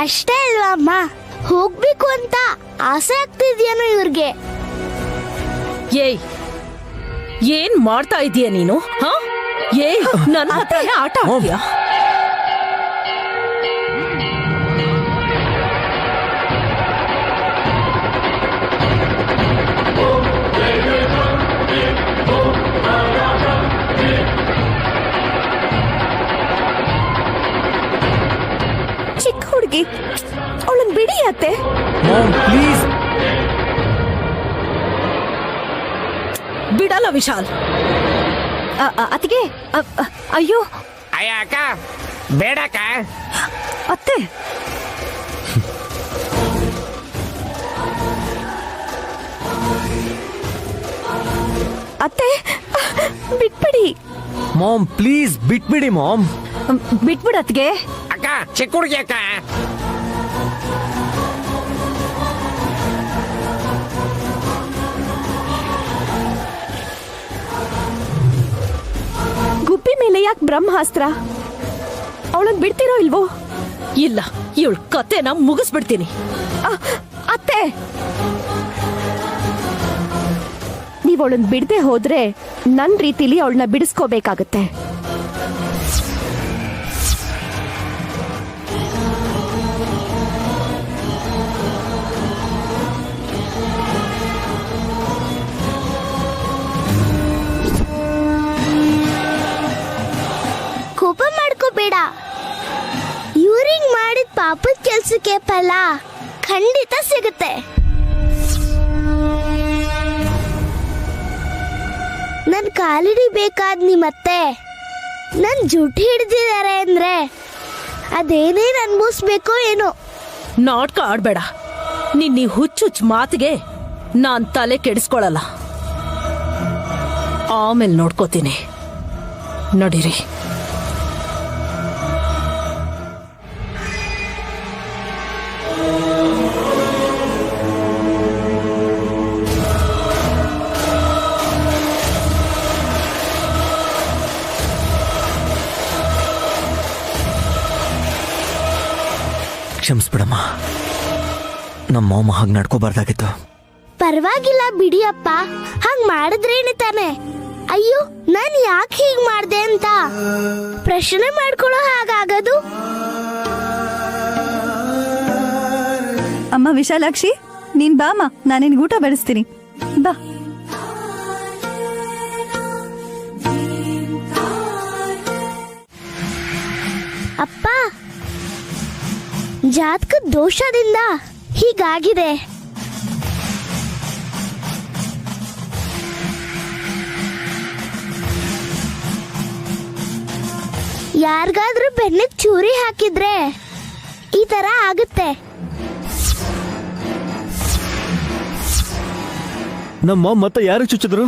ಅಷ್ಟೇ ಅಲ್ವಾ ಅಮ್ಮ, ಹೋಗ್ಬೇಕು ಅಂತ ಆಸೆ ಆಗ್ತಿದ್ಯಾನೋ ಇವ್ರಿಗೆ. ಏಯ್, ಏನ್ ಮಾಡ್ತಾ ಇದೀಯ ನೀನು? ಏಯ್, ನನ್ನ ಹತ್ರನೇ ಆಟ ಆಡ್ತೀಯಾ? ಚಿಕ್ಕ ಹುಡುಗಿ, ಅವಳನ್ ಬಿಡಿ ಅತ್ತೆ. ಪ್ಲೀಸ್. ಬಿಡಲ್ಲ ವಿಶಾಲ್. ಅತ್ತಿಗೆ, ಅಯ್ಯೋ ಅಯ್ಯ ಅಕ್ಕ, ಬೇಡಕ್ಕ. ಅತ್ತೆ, ಅತ್ತೆ ಬಿಟ್ಬಿಡಿ. ಮಾಮ್ ಪ್ಲೀಸ್ ಬಿಟ್ಬಿಡಿ ಮಾಮ್. ಬಿಟ್ಬಿಡ ಅತ್ತಿಗೆ. ಅಕ್ಕ, ಚಿಕ್ಕ ಹುಡುಗಿ ಅಕ್ಕ. ಗುಬ್ಬಿ ಮೇಲೆ ಯಾಕೆ ಬ್ರಹ್ಮಾಸ್ತ್ರ? ಅವಳನ್ ಬಿಡ್ತಿರೋ ಇಲ್ವೋ? ಇಲ್ಲ, ಇವಳ ಕತೆನ ಮುಗಿಸ್ಬಿಡ್ತೀನಿ. ಅತ್ತೆ, ನೀವ್ ಅವಳನ್ ಬಿಡದೆ ಹೋದ್ರೆ ನನ್ ರೀತಿಲಿ ಅವಳನ್ನ ಬಿಡಿಸ್ಕೋಬೇಕಾಗತ್ತೆ. ಕೋಪ ಮಾಡ್ಕೋಬೇಡ. ಇವ್ರಿಂಗ್ ಮಾಡಿದ ಪಾಪದ ಕೆಲ್ಸಕ್ಕೆ ಫಲ ಖಂಡಿತ ಸಿಗುತ್ತೆ. ನನ್ ಕಾಲಿಡಿಬೇಕಾದ್ ನಿಮ್ಮತ್ತೆ ನನ್ ಜುಟ್ಟು ಹಿಡ್ದಿದ್ದಾರೆ ಅಂದ್ರೆ ಅದೇನೇನ್ ಅನ್ಭವಿಸ್ಬೇಕೋ ಏನೋ. ನಾಟಕ ಆಡ್ಬೇಡ. ನಿನ್ನ ಹುಚ್ಚುಚ್ಚು ಮಾತಿಗೆ ನಾನ್ ತಲೆ ಕೆಡಿಸ್ಕೊಳಲ್ಲ. ಆಮೇಲೆ ನೋಡ್ಕೋತೀನಿ. ನಡೀರಿ. ಕ್ಷಮಿಸ್ಬಿಡಮ್ಮ, ನಮ್ಮ ಮಾಮ ಹಾಗೆ ನಡ್ಕೋಬಾರ್ದಾಗಿತ್ತು. ಪರವಾಗಿಲ್ಲ ಬಿಡಿಯಪ್ಪ, ಹಾಗ್ ಮಾಡಿದ್ರೇನೆ ತಾನೆ. ಅಯ್ಯೋ, ನಾನ್ ಯಾಕೆ ಹೀಗ್ ಮಾಡ್ದೆ ಅಂತ ಪ್ರಶ್ನೆ ಮಾಡ್ಕೊಳ್ಳೋ ಹಾಗಾಗದು. ಅಮ್ಮ ವಿಶಾಲಾಕ್ಷಿ, ನೀನ್ ಬಾಮ, ನಾನು ನಿನ್ಗೆ ಊಟ ಬಡಿಸ್ತೀನಿ. ಬಾ. ಅಪ್ಪ, ಜಾತಕದ ದೋಷದಿಂದ ಹೀಗಾಗಿದೆ. ಯಾರಿಗಾದ್ರೂ ಬೆನ್ನಿಗೆ ಚೂರಿ ಹಾಕಿದ್ರೆ ಈ ತರ ಆಗುತ್ತೆ. ನಮ್ಮ ಮತ್ತೆ ಯಾರು ಚುಚ್ಚಿದ್ರು?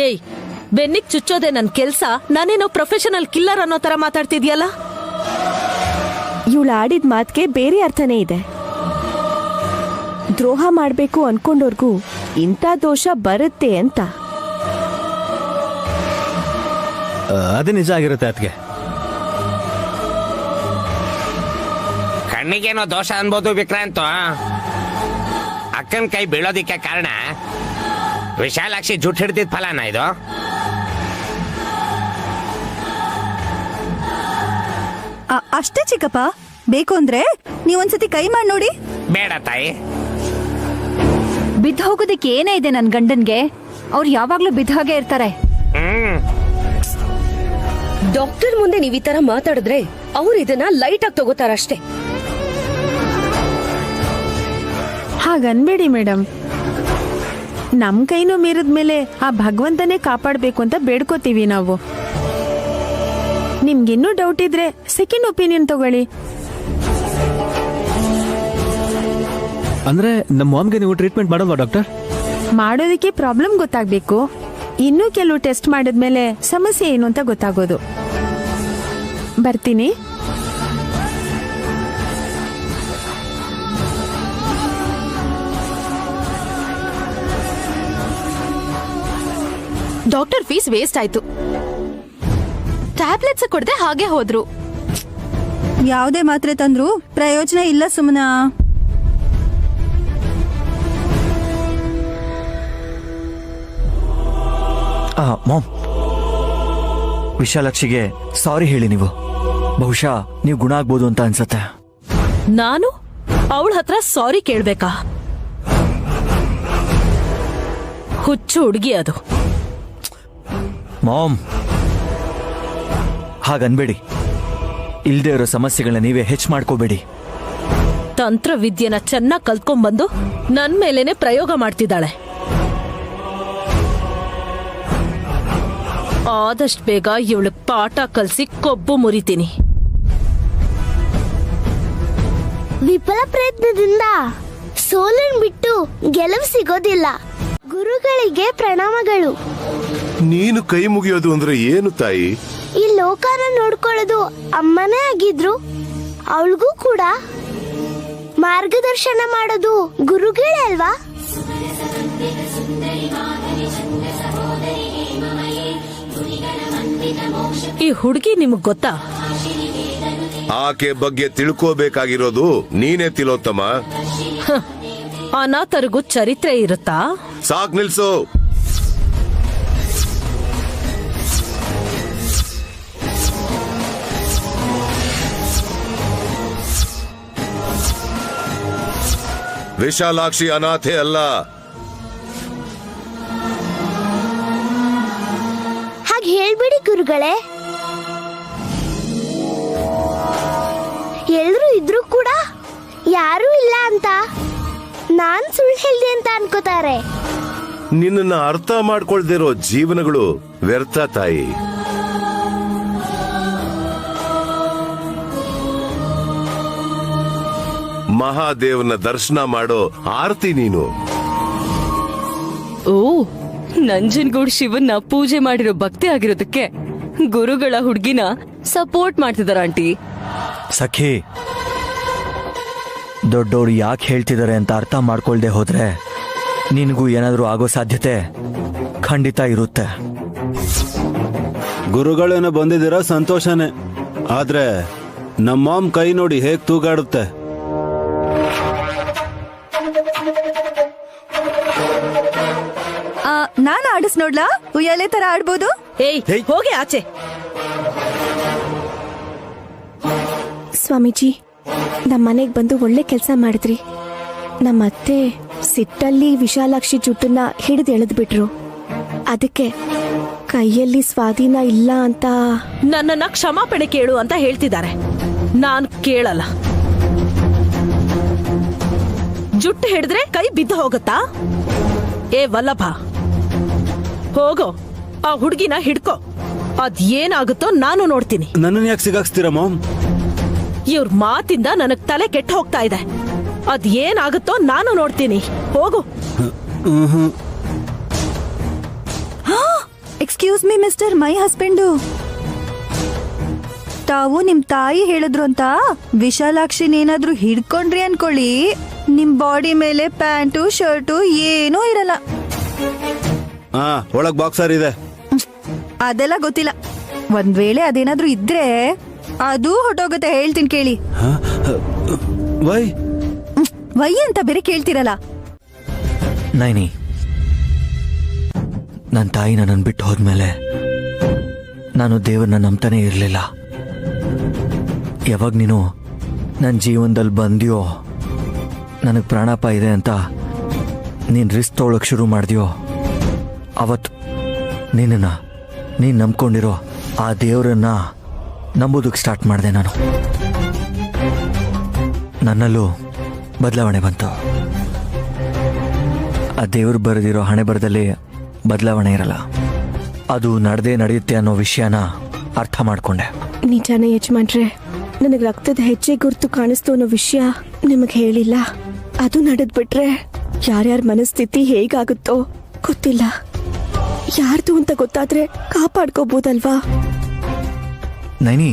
ಏಯ್, ಬೆನ್ನಿಗ್ ಚುಚ್ಚೋದೆ ನನ್ ಕೆಲ್ಸ. ನಾನೇನೋ ಪ್ರೊಫೆಷನಲ್ ಕಿಲ್ಲರ್ ಅನ್ನೋ ತರ ಮಾತಾಡ್ತಿದ್ಯಲ್ಲ. ಇವಳು ಆಡಿದ ಮಾತ್ಗೆ ಬೇರೆ ಅರ್ಥನೇ ಇದೆ. ದ್ರೋಹ ಮಾಡ್ಬೇಕು ಅನ್ಕೊಂಡೋರ್ಗೂ ಇಂಥ ದೋಷ ಬರುತ್ತೆ ಅಂತ. ಅದೇ ನಿಜ ಆಗಿರುತ್ತೆ ಅದಕ್ಕೆ. ಕಣ್ಣಿಗೇನೋ ದೋಷ ಅನ್ಬೋದು ವಿಕ್ರಾಂತ್. ಅಕ್ಕನ ಕೈ ಬೀಳೋದಿಕ್ಕೆ ಕಾರಣ ವಿಶಾಲಾಕ್ಷಿ ಜುಟ್ಟು ಹಿಡ್ದಿದ್ ಫಲನ ಇದು? ಅಷ್ಟೇ ಚಿಕ್ಕಪ್ಪ. ಬೇಕು ಅಂದ್ರೆ ನೀವೊಂದ್ಸತಿ ಕೈ ಮಾಡಿ ನೋಡಿ. ಬೇಡ ತಾಯಿ. ಬಿದ್ದು ಹೋಗೋದಕ್ಕೆ ಏನೇ ಇದೆ ನನ್ ಗಂಡನ್ಗೆ? ಅವ್ರು ಯಾವಾಗ್ಲೂ ಬಿದ್ದ ಹಾಗೆ ಇರ್ತಾರೆ. ಡಾಕ್ಟರ್ ಮುಂದೆ ನೀವ್ ಈ ತರ ಮಾತಾಡಿದ್ರೆ ಅವ್ರು ಇದನ್ನ ಲೈಟ್ ಆಗಿ ತಗೋತಾರಷ್ಟೇ. ಹಾಗನ್ಬೇಡಿ ಮೇಡಮ್. ನಮ್ ಕೈನೂ ಮೀರಿದ್ಮೇಲೆ ಆ ಭಗವಂತನೇ ಕಾಪಾಡ್ಬೇಕು ಅಂತ ಬೇಡ್ಕೋತೀವಿ ನಾವು. ನಿಮ್ಗಿನ್ನೂ ಡೌಟ್ ಇದ್ರೆ ಸೆಕೆಂಡ್ ಒಪಿನಿಯನ್ ತಗೊಳ್ಳಿ. ಅಂದ್ರೆ ನಮ್ಮ ಮಾಮ್ಗೆ ನೀವು ಟ್ರೀಟ್ಮೆಂಟ್ ಮಾಡಲ್ವಾ ಡಾಕ್ಟರ್? ಮಾಡೋದಕ್ಕೆ ಪ್ರಾಬ್ಲಮ್ ಗೊತ್ತಾಗ್ಬೇಕು. ಇನ್ನೂ ಕೆಲವು ಟೆಸ್ಟ್ ಮಾಡಿದ್ಮೇಲೆ ಸಮಸ್ಯೆ ಏನು ಅಂತ ಗೊತ್ತಾಗೋದು. ಬರ್ತೀನಿ. ಡಾಕ್ಟರ್ ಫೀಸ್ ವೇಸ್ಟ್ ಆಯ್ತು. ಟ್ಯಾಬ್ಲೆಟ್ಸ್ ಕೊಡದೆ ಹಾಗೆ ಹೋದ್ರು. ಯಾವುದೇ ಮಾತ್ರೆ ತಂದ್ರು ಪ್ರಯೋಜನ ಇಲ್ಲ ಸುಮನ. ಮಾಮ್, ವಿಶಾಲಾಕ್ಷಿಗೆ ಸಾರಿ ಹೇಳಿ ನೀವು. ಬಹುಶಃ ನೀವು ಗುಣ ಆಗ್ಬೋದು ಅಂತ ಅನ್ಸತ್ತೆ. ನಾನು ಅವಳ ಹತ್ರ ಸಾರಿ ಕೇಳ್ಬೇಕಾ? ಹುಚ್ಚು ಹುಡುಗಿ ಅದು. ಮಾಮ್, ಹಾಗನ್ಬೇಡಿ. ಇಲ್ದೇ ಇರೋ ಸಮಸ್ಯೆಗಳನ್ನ ನೀವೇ ಹೆಚ್ಚು ಮಾಡ್ಕೋಬೇಡಿ. ತಂತ್ರವಿದ್ಯೆನ ಚೆನ್ನಾಗಿ ಕಲ್ತ್ಕೊಂಡ್ಬಂದು ನನ್ ಮೇಲೇನೆ ಪ್ರಯೋಗ ಮಾಡ್ತಿದ್ದಾಳೆ. ಆದಷ್ಟು ಬೇಗ ಇವಳಿಗೆ ಪಾಠ ಕಲ್ಸಿ ಕೊಬ್ಬು ಮುರಿತೀನಿ. ವಿಫಲ ಪ್ರಯತ್ನದಿಂದ ಸೋಲನ್ ಬಿಟ್ಟು ಗೆಲುವು ಸಿಗೋದಿಲ್ಲ. ಗುರುಗಳಿಗೆ ಪ್ರಣಾಮಗಳು. ನೀನು ಕೈ ಮುಗಿಯೋದು ಅಂದ್ರೆ ಏನು ತಾಯಿ? ಈ ಲೋಕನ ನೋಡ್ಕೊಳ್ಳೋದು ಅಮ್ಮನೇ ಆಗಿದ್ರು. ಅವಳಿಗೂ ಕೂಡ ಮಾರ್ಗದರ್ಶನ ಮಾಡೋದು ಗುರುಗಳೇ ಅಲ್ವಾ? ಈ ಹುಡುಗಿ ನಿಮಗ್ ಗೊತ್ತಾ? ಆಕೆ ಬಗ್ಗೆ ತಿಳ್ಕೋಬೇಕಾಗಿರೋದು ನೀನೇ ತಿಲೋತ್ತಮ. ಅನಾಥರಿಗೂ ಚರಿತ್ರೆ ಇರುತ್ತಾ? ಸಾಕ್ ನಿಲ್ಸು. ವಿಶಾಲಾಕ್ಷಿ ಅನಾಥೆ ಅಲ್ಲ. ಹಾಗೆ ಹೇಳ್ಬಿಡಿ ಗುರುಗಳೇ. ಎಲ್ರು ಇದ್ರು ಕೂಡ ಯಾರೂ ಇಲ್ಲ ಅಂತ ನಾನ್ ಸುಳ್ಳು ಹೇಳ್ದೆ ಅಂತ ಅನ್ಕೋತಾರೆ. ನಿನ್ನನ್ನ ಅರ್ಥ ಮಾಡ್ಕೊಳ್ದಿರೋ ಜೀವನಗಳು ವ್ಯರ್ಥ ತಾಯಿ. ಮಹಾದೇವನ ದರ್ಶನ ಮಾಡೋ ಆರತಿ ನೀನು. ಓ, ನಂಜನಗೂಡ್ ಶಿವನ್ನ ಪೂಜೆ ಮಾಡಿರೋ ಭಕ್ತಿ ಆಗಿರೋದಕ್ಕೆ ಗುರುಗಳ ಹುಡ್ಗಿನ ಸಪೋರ್ಟ್ ಮಾಡ್ತಿದಾರ ಆಂಟಿ. ಸಖಿ, ದೊಡ್ಡೋರು ಯಾಕೆ ಹೇಳ್ತಿದ್ದಾರೆ ಅಂತ ಅರ್ಥ ಮಾಡ್ಕೊಳ್ದೆ ಹೋದ್ರೆ ನಿನಗೂ ಏನಾದರೂ ಆಗೋ ಸಾಧ್ಯತೆ ಖಂಡಿತ ಇರುತ್ತೆ. ಗುರುಗಳೇನೋ ಬಂದಿದ್ದೀರಾ, ಸಂತೋಷನೇ. ಆದ್ರೆ ನಮ್ಮಮ್ಮ ಕೈ ನೋಡಿ ಹೇಗ್ ತೂಗಾಡುತ್ತೆ. ನಾನ್ ಆಡಿಸ್ ನೋಡ್ಲಾ? ಉಯ್ಯಾಲೆ ತರ ಆಡ್ಬೋದು. ಏಯ್, ಹೋಗಿ ಆಚೆ. ಸ್ವಾಮೀಜಿ, ನಮ್ಮ ಮನೆಗೆ ಬಂದು ಒಳ್ಳೆ ಕೆಲಸ ಮಾಡಿದ್ರಿ. ನಮ್ಮ ಅತ್ತೆ ಸಿಟ್ಟಲ್ಲಿ ವಿಶಾಲಾಕ್ಷಿ ಜುಟ್ಟನ್ನ ಹಿಡಿದು ಎಳೆದ್ಬಿಟ್ರು. ಅದಕ್ಕೆ ಕೈಯಲ್ಲಿ ಸ್ವಾಧೀನ ಇಲ್ಲ ಅಂತ ನನ್ನನ್ನ ಕ್ಷಮಾಪಣೆ ಕೇಳು ಅಂತ ಹೇಳ್ತಿದ್ದಾರೆ. ನಾನ್ ಕೇಳಲ್ಲ. ಜುಟ್ಟು ಹಿಡಿದ್ರೆ ಕೈ ಬಿದ್ದು ಹೋಗುತ್ತಾ? ಏ ವಲ್ಲಭ, ಹೋಗೋ, ಆ ಹುಡುಗಿನ ಹಿಡ್ಕೋ. ಅದ್ ಏನಾಗುತ್ತೋ ನಾನು ನೋಡ್ತೀನಿ. ನನ್ನನ್ನು ಯಾಕೆ ಸಿಗಾಕ್ಸ್ತೀರಾ ಮಾಮ್? ಇವ್ರ ಮಾತಿಂದ ನನಗ್ ತಲೆ ಕೆಟ್ಟ ಹೋಗ್ತಾ ಇದೆ. ಅದ್ ಏನಾಗುತ್ತೋ ನಾನು ನೋಡ್ತೀನಿ. ಹೋಗು. ಎಕ್ಸ್ಕ್ಯೂಸ್ ಮೀ ಮಿಸ್ಟರ್, ಮೈ ಹಸ್ಬೆಂಡು. ತಾವು ನಿಮ್ ತಾಯಿ ಹೇಳಿದ್ರು ಅಂತ ವಿಶಾಲಾಕ್ಷಿನೇನಾದ್ರೂ ಹಿಡ್ಕೊಂಡ್ರಿ ಅನ್ಕೊಳ್ಳಿ, ನಿಮ್ ಬಾಡಿ ಮೇಲೆ ಪ್ಯಾಂಟು ಶರ್ಟು ಏನೂ ಇರಲ್ಲ. ಒಳಗ್ ಬಾಕ್ಸರ್ ಇದೆ. ಅದೆಲ್ಲ ಗೊತ್ತಿಲ್ಲ. ಒಂದ್ ವೇಳೆ ಅದೇನಾದ್ರೂ ಇದ್ರೆ ಅದು ಹೊಟ್ಟೋಗುತ್ತೆ, ಹೇಳ್ತೀನಿ ಕೇಳಿ. ವೈ ವೈ ಅಂತ ಬೇರೆ ಕೇಳ್ತಿರಲ್ಲ. ನೈನಿ, ನನ್ನ ತಾಯಿ ನನ್ನನ್ನು ಬಿಟ್ಟು ಹೋದ್ಮೇಲೆ ನಾನು ದೇವ್ರನ್ನ ನಂಬ್ತಾನೆ ಇರಲಿಲ್ಲ. ಯಾವಾಗ ನೀನು ನನ್ನ ಜೀವನದಲ್ಲಿ ಬಂದ್ಯೋ, ನನಗೆ ಪ್ರಾಣಾಪಾಯ ಇದೆ ಅಂತ ನೀನು ರಿಸ್ಕ್ ತೊಗೊಳಕ್ಕೆ ಶುರು ಮಾಡಿದ್ಯೋ, ಅವತ್ತು ನೀನು ನಂಬ್ಕೊಂಡಿರೋ ಆ ದೇವರನ್ನ ನಂಬೋದಕ್ಕೆ ಸ್ಟಾರ್ಟ್ ಮಾಡಿದೆ. ನಾನು ನನ್ನಲ್ಲೂ ಬದಲಾವಣೆ ಬಂತು. ಆ ದೇವ್ರು ಬರೆದಿರೋ ಹಣೆ ಬರದಲ್ಲಿ ಬದಲಾವಣೆ ಇರಲ್ಲ, ಅದು ನಡೆಯುತ್ತೆ ಅನ್ನೋ ವಿಷಯನ ಅರ್ಥ ಮಾಡ್ಕೊಂಡೆ. ನಿಜಾನೇ ಯಜಮಾನ್ರೆ, ನನಗೆ ರಕ್ತದ ಹೆಜ್ಜೆ ಗುರುತು ಕಾಣಿಸ್ತು ಅನ್ನೋ ವಿಷಯ ನಿಮಗೆ ಹೇಳಿಲ್ಲ. ಅದು ನಡೆದ್ಬಿಟ್ರೆ ಯಾರ್ಯಾರ ಮನಸ್ಥಿತಿ ಹೇಗಾಗುತ್ತೋ ಗೊತ್ತಿಲ್ಲ. ಯಾರ್ದು ಅಂತ ಗೊತ್ತಾದ್ರೆ ಕಾಪಾಡ್ಕೋಬಹುದಲ್ವಾ? ನೈನಿ,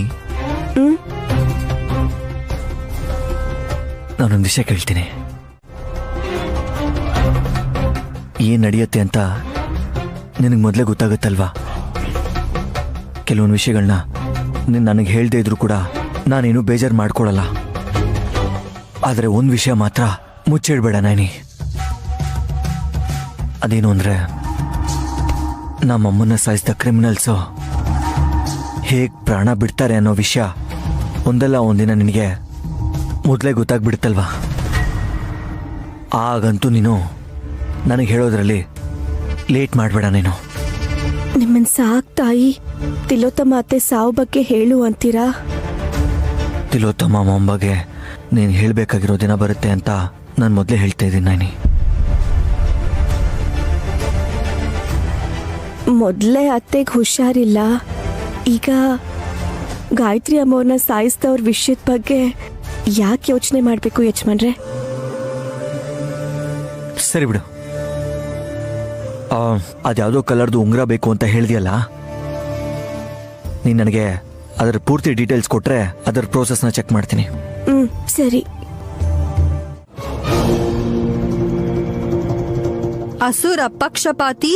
ನಾನೊಂದು ವಿಷಯ ಕೇಳ್ತೀನಿ. ಏನ್ ನಡೆಯುತ್ತೆ ಅಂತ ನಿನಗೆ ಮೊದಲೇ ಗೊತ್ತಾಗುತ್ತಲ್ವಾ? ಕೆಲವೊಂದು ವಿಷಯಗಳನ್ನ ನೀನು ನನಗೆ ಹೇಳ್ದೇ ಇದ್ರು ಕೂಡ ನಾನೇನು ಬೇಜಾರು ಮಾಡ್ಕೊಳಲ್ಲ. ಆದರೆ ಒಂದು ವಿಷಯ ಮಾತ್ರ ಮುಚ್ಚಿಡ್ಬೇಡ ನೈನಿ. ಅದೇನು ಅಂದರೆ ನಮ್ಮಮ್ಮನ್ನ ಸಾಯಿಸಿದ ಕ್ರಿಮಿನಲ್ಸು ಹೇಗೆ ಪ್ರಾಣ ಬಿಡ್ತಾರೆ ಅನ್ನೋ ವಿಷಯ ಒಂದಲ್ಲ ಒಂದಿನ ನಿನಗೆ ಮೊದಲೇ ಗೊತ್ತಾಗ್ಬಿಡುತ್ತಲ್ವಾ? ಆಗಂತೂ ನೀನು ನನಗೆ ಹೇಳೋದ್ರಲ್ಲಿ ಲೇಟ್ ಮಾಡಬೇಡ ನೀನು. ನಿಮ್ಮನ್ ಸಾಕ್ ತಾಯಿ. ತಿಲೋತ್ತಮ ಅತ್ತೆ ಸಾವು ಬಗ್ಗೆ ಹೇಳು ಅಂತೀರಾ? ತಿಲೋತ್ತಮ ಮಾಮ ಬಗ್ಗೆ ನೀನು ಹೇಳಬೇಕಾಗಿರೋ ದಿನ ಬರುತ್ತೆ ಅಂತ ನಾನು ಮೊದಲೇ ಹೇಳ್ತಾ ಇದ್ದೀನಿ ನೈನಿ. ಮೊದಲೇ ಅತ್ತೆಗೆ ಹುಷಾರಿಲ್ಲ. ಈಗ ಗಾಯತ್ರಿ ಅಮ್ಮವ್ರನ್ನ ಸಾಯಿಸಿದವ್ರ ವಿಷಯದ ಬಗ್ಗೆ ಯಾಕೆ ಯೋಚನೆ ಮಾಡಬೇಕು ಯಜಮಾನ್ರೆ? ಸರಿ ಬಿಡು. ಅದ್ಯಾವುದೋ ಕಲರ್ದು ಉಂಗುರ ಬೇಕು ಅಂತ ಹೇಳಿದೆಯಲ್ಲ, ನೀನು ನನಗೆ ಅದರ ಪೂರ್ತಿ ಡೀಟೇಲ್ಸ್ ಕೊಟ್ಟರೆ ಅದರ ಪ್ರೋಸೆಸ್ನ ಚೆಕ್ ಮಾಡ್ತೀನಿ. ಸರಿ. ಅಸುರ ಪಕ್ಷಪಾತಿ,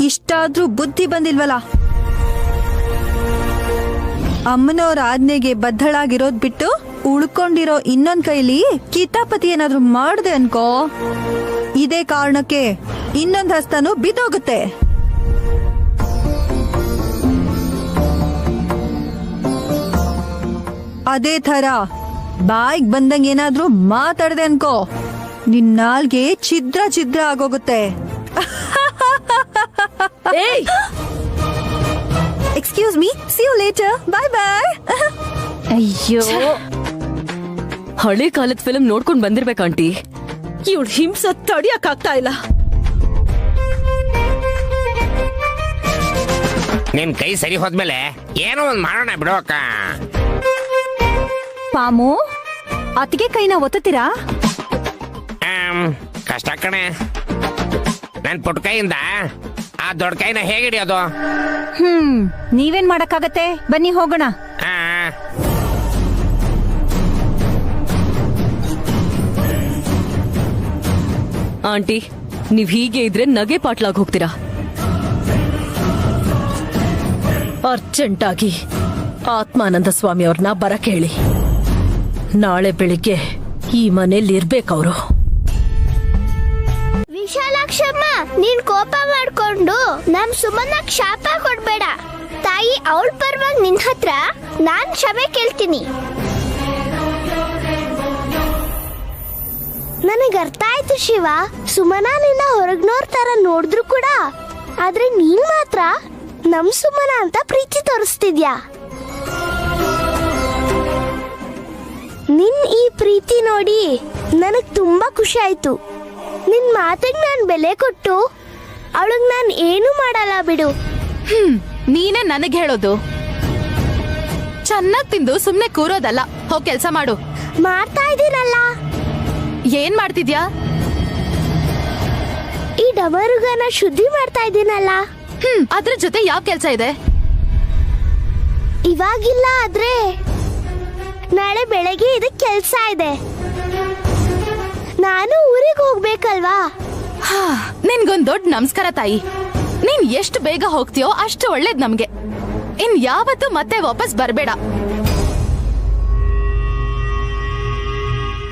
ಇಷ್ಟಾದ್ರೂ ಬುದ್ಧಿ ಬಂದಿಲ್ವಲ್ಲ. ಅಮ್ಮನವ್ರ ಆಜ್ಞೆಗೆ ಬದ್ಧಳಾಗಿರೋದ್ ಬಿಟ್ಟು ಉಳ್ಕೊಂಡಿರೋ ಇನ್ನೊಂದ್ ಕೈಲಿ ಕಿತಾಪತಿ ಏನಾದ್ರೂ ಮಾಡ್ದೆ ಅನ್ಕೋ, ಇದೇ ಕಾರಣಕ್ಕೆ ಇನ್ನೊಂದ್ ಹಸ್ತನೂ ಬಿದ್ದೋಗುತ್ತೆ. ಅದೇ ಥರ ಬಾಯಿಗೆ ಬಂದಂಗ ಏನಾದ್ರೂ ಮಾತಾಡ್ದೆ ಅನ್ಕೋ, ನಿನ್ ನಾಲ್ಗೆ ಛಿದ್ರ ಛಿದ್ರ ಆಗೋಗುತ್ತೆ. Excuse me, see you later, bye bye. ಅಯ್ಯೋ, ಹಳೆ ಕಾಲದ ಫಿಲ್ಮ್ ನೋಡ್ಕೊಂಡ್ ಬಂದಿರ್ಬೇಕಂಟಿ. ಇವಳು ಹಿಂಸೆ ತಡಿಯಕ್ಕಾಗ್ತಾ ಇಲ್ಲ. ನಿನ್ ಕೈ ಸರಿ ಹೋದ್ಮೇಲೆ ಏನೋ ಒಂದ್ ಮಾಡೋಣ ಬಿಡು ಅಕ್ಕ. ಪಾಮು, ಅತ್ತಿಗೆ ಕೈನ ಒತ್ತುತ್ತೀರಾ? ಕಷ್ಟ ಕಣೆ. ನನ್ ಪುಟ್ಟ ಕೈಯಿಂದ ಆ ದೊಡ್ಡ ಕೈನ ಹೇಗೆ ಹಿಡಿಯೋದು? ನೀವೇನ್ ಮಾಡಕ್ಕಾಗತ್ತೆ, ಬನ್ನಿ ಹೋಗೋಣ. ಆಂಟಿ, ನೀವ್ ಹೀಗೆ ಇದ್ರೆ ನಗೆ ಪಾಟ್ಲಾಗ್ ಹೋಗ್ತೀರಾ. ಅರ್ಜೆಂಟಾಗಿ ಆತ್ಮಾನಂದ ಸ್ವಾಮಿ ಅವ್ರನ್ನ ಬರಕ್ ಹೇಳಿ. ನಾಳೆ ಬೆಳಿಗ್ಗೆ ಈ ಮನೇಲಿ ಇರ್ಬೇಕವ್ರು. ವಿಶಾಲಾಕ್ಷಮ್ಮ, ನೀನ್ ಕೋಪ ಮಾಡ್ಕೊಂಡು ನಮ್ ಸುಮನಕ್ ಶಾಪ ಕೊಡ್ಬೇಡ ತಾಯಿ. ಅವಳ ಪರವಾಗಿ ನಿನ್ ಹತ್ರ ನಾನ್ ಕ್ಷಮೆ ಕೇಳ್ತೀನಿ. ನನಗ್ ಅರ್ಥ ಆಯ್ತು ಶಿವ. ಸುಮನ ನಿನ್ನ ಹೊರಗ್ನೋರ್ ತರ ನೋಡಿದ್ರು ಕೂಡ, ಆದ್ರೆ ನೀನ್ ಮಾತ್ರ ನಮ್ ಸುಮನ ಅಂತ ಪ್ರೀತಿ ತೋರಿಸ್ತಿದ್ಯಾ. ನಿನ್ ಈ ಪ್ರೀತಿ ನೋಡಿ ನನಗ್ ತುಂಬಾ ಖುಷಿ ಆಯ್ತು. ನಿನ್ ಮಾತಿಗೆ ನಾನ್ ಬೆಲೆ ಕೊಟ್ಟು ಅವಳಗ್ ನಾನ್ ಏನು ಮಾಡಲ್ಲ ಬಿಡು. ನೀನೇ ನನಗ್ ಹೇಳೋದು? ಚೆನ್ನಾಗ್ ತಿಂದು ಸುಮ್ನೆ ಕೂರೋದಲ್ಲ, ಹೋಗ್ ಕೆಲ್ಸ ಮಾಡು. ಮಾಡ್ತಾ ಇದೀನಲ್ಲ. ಏನ್ ಮಾಡ್ತಿದ್ಯಾ? ಈ ಡಮರುಗನ ಶುದ್ಧಿ ಮಾಡ್ತಾ ಇದೀನಲ್ಲ. ಅದ್ರ ಜೊತೆ ಯಾವ ಕೆಲ್ಸ ಇದೆ? ಇವಾಗಿಲ್ಲ, ಆದ್ರೆ ನಾಳೆ ಬೆಳಗ್ಗೆ ಇದಕ್ ಕೆಲ್ಸ ಇದೆ. ನಾನು ಊರಿಗೆ ಹೋಗ್ಬೇಕಲ್ವಾ. ನಿನ್ಗೊಂದ್ ದೊಡ್ಡ ನಮಸ್ಕಾರ ತಾಯಿ. ನೀನ್ ಎಷ್ಟು ಬೇಗ ಹೋಗ್ತೀಯೋ ಅಷ್ಟು ಒಳ್ಳೇದ್ ನಮ್ಗೆ. ಇನ್ ಯಾವತ್ತೂ ಮತ್ತೆ ವಾಪಸ್ ಬರ್ಬೇಡ.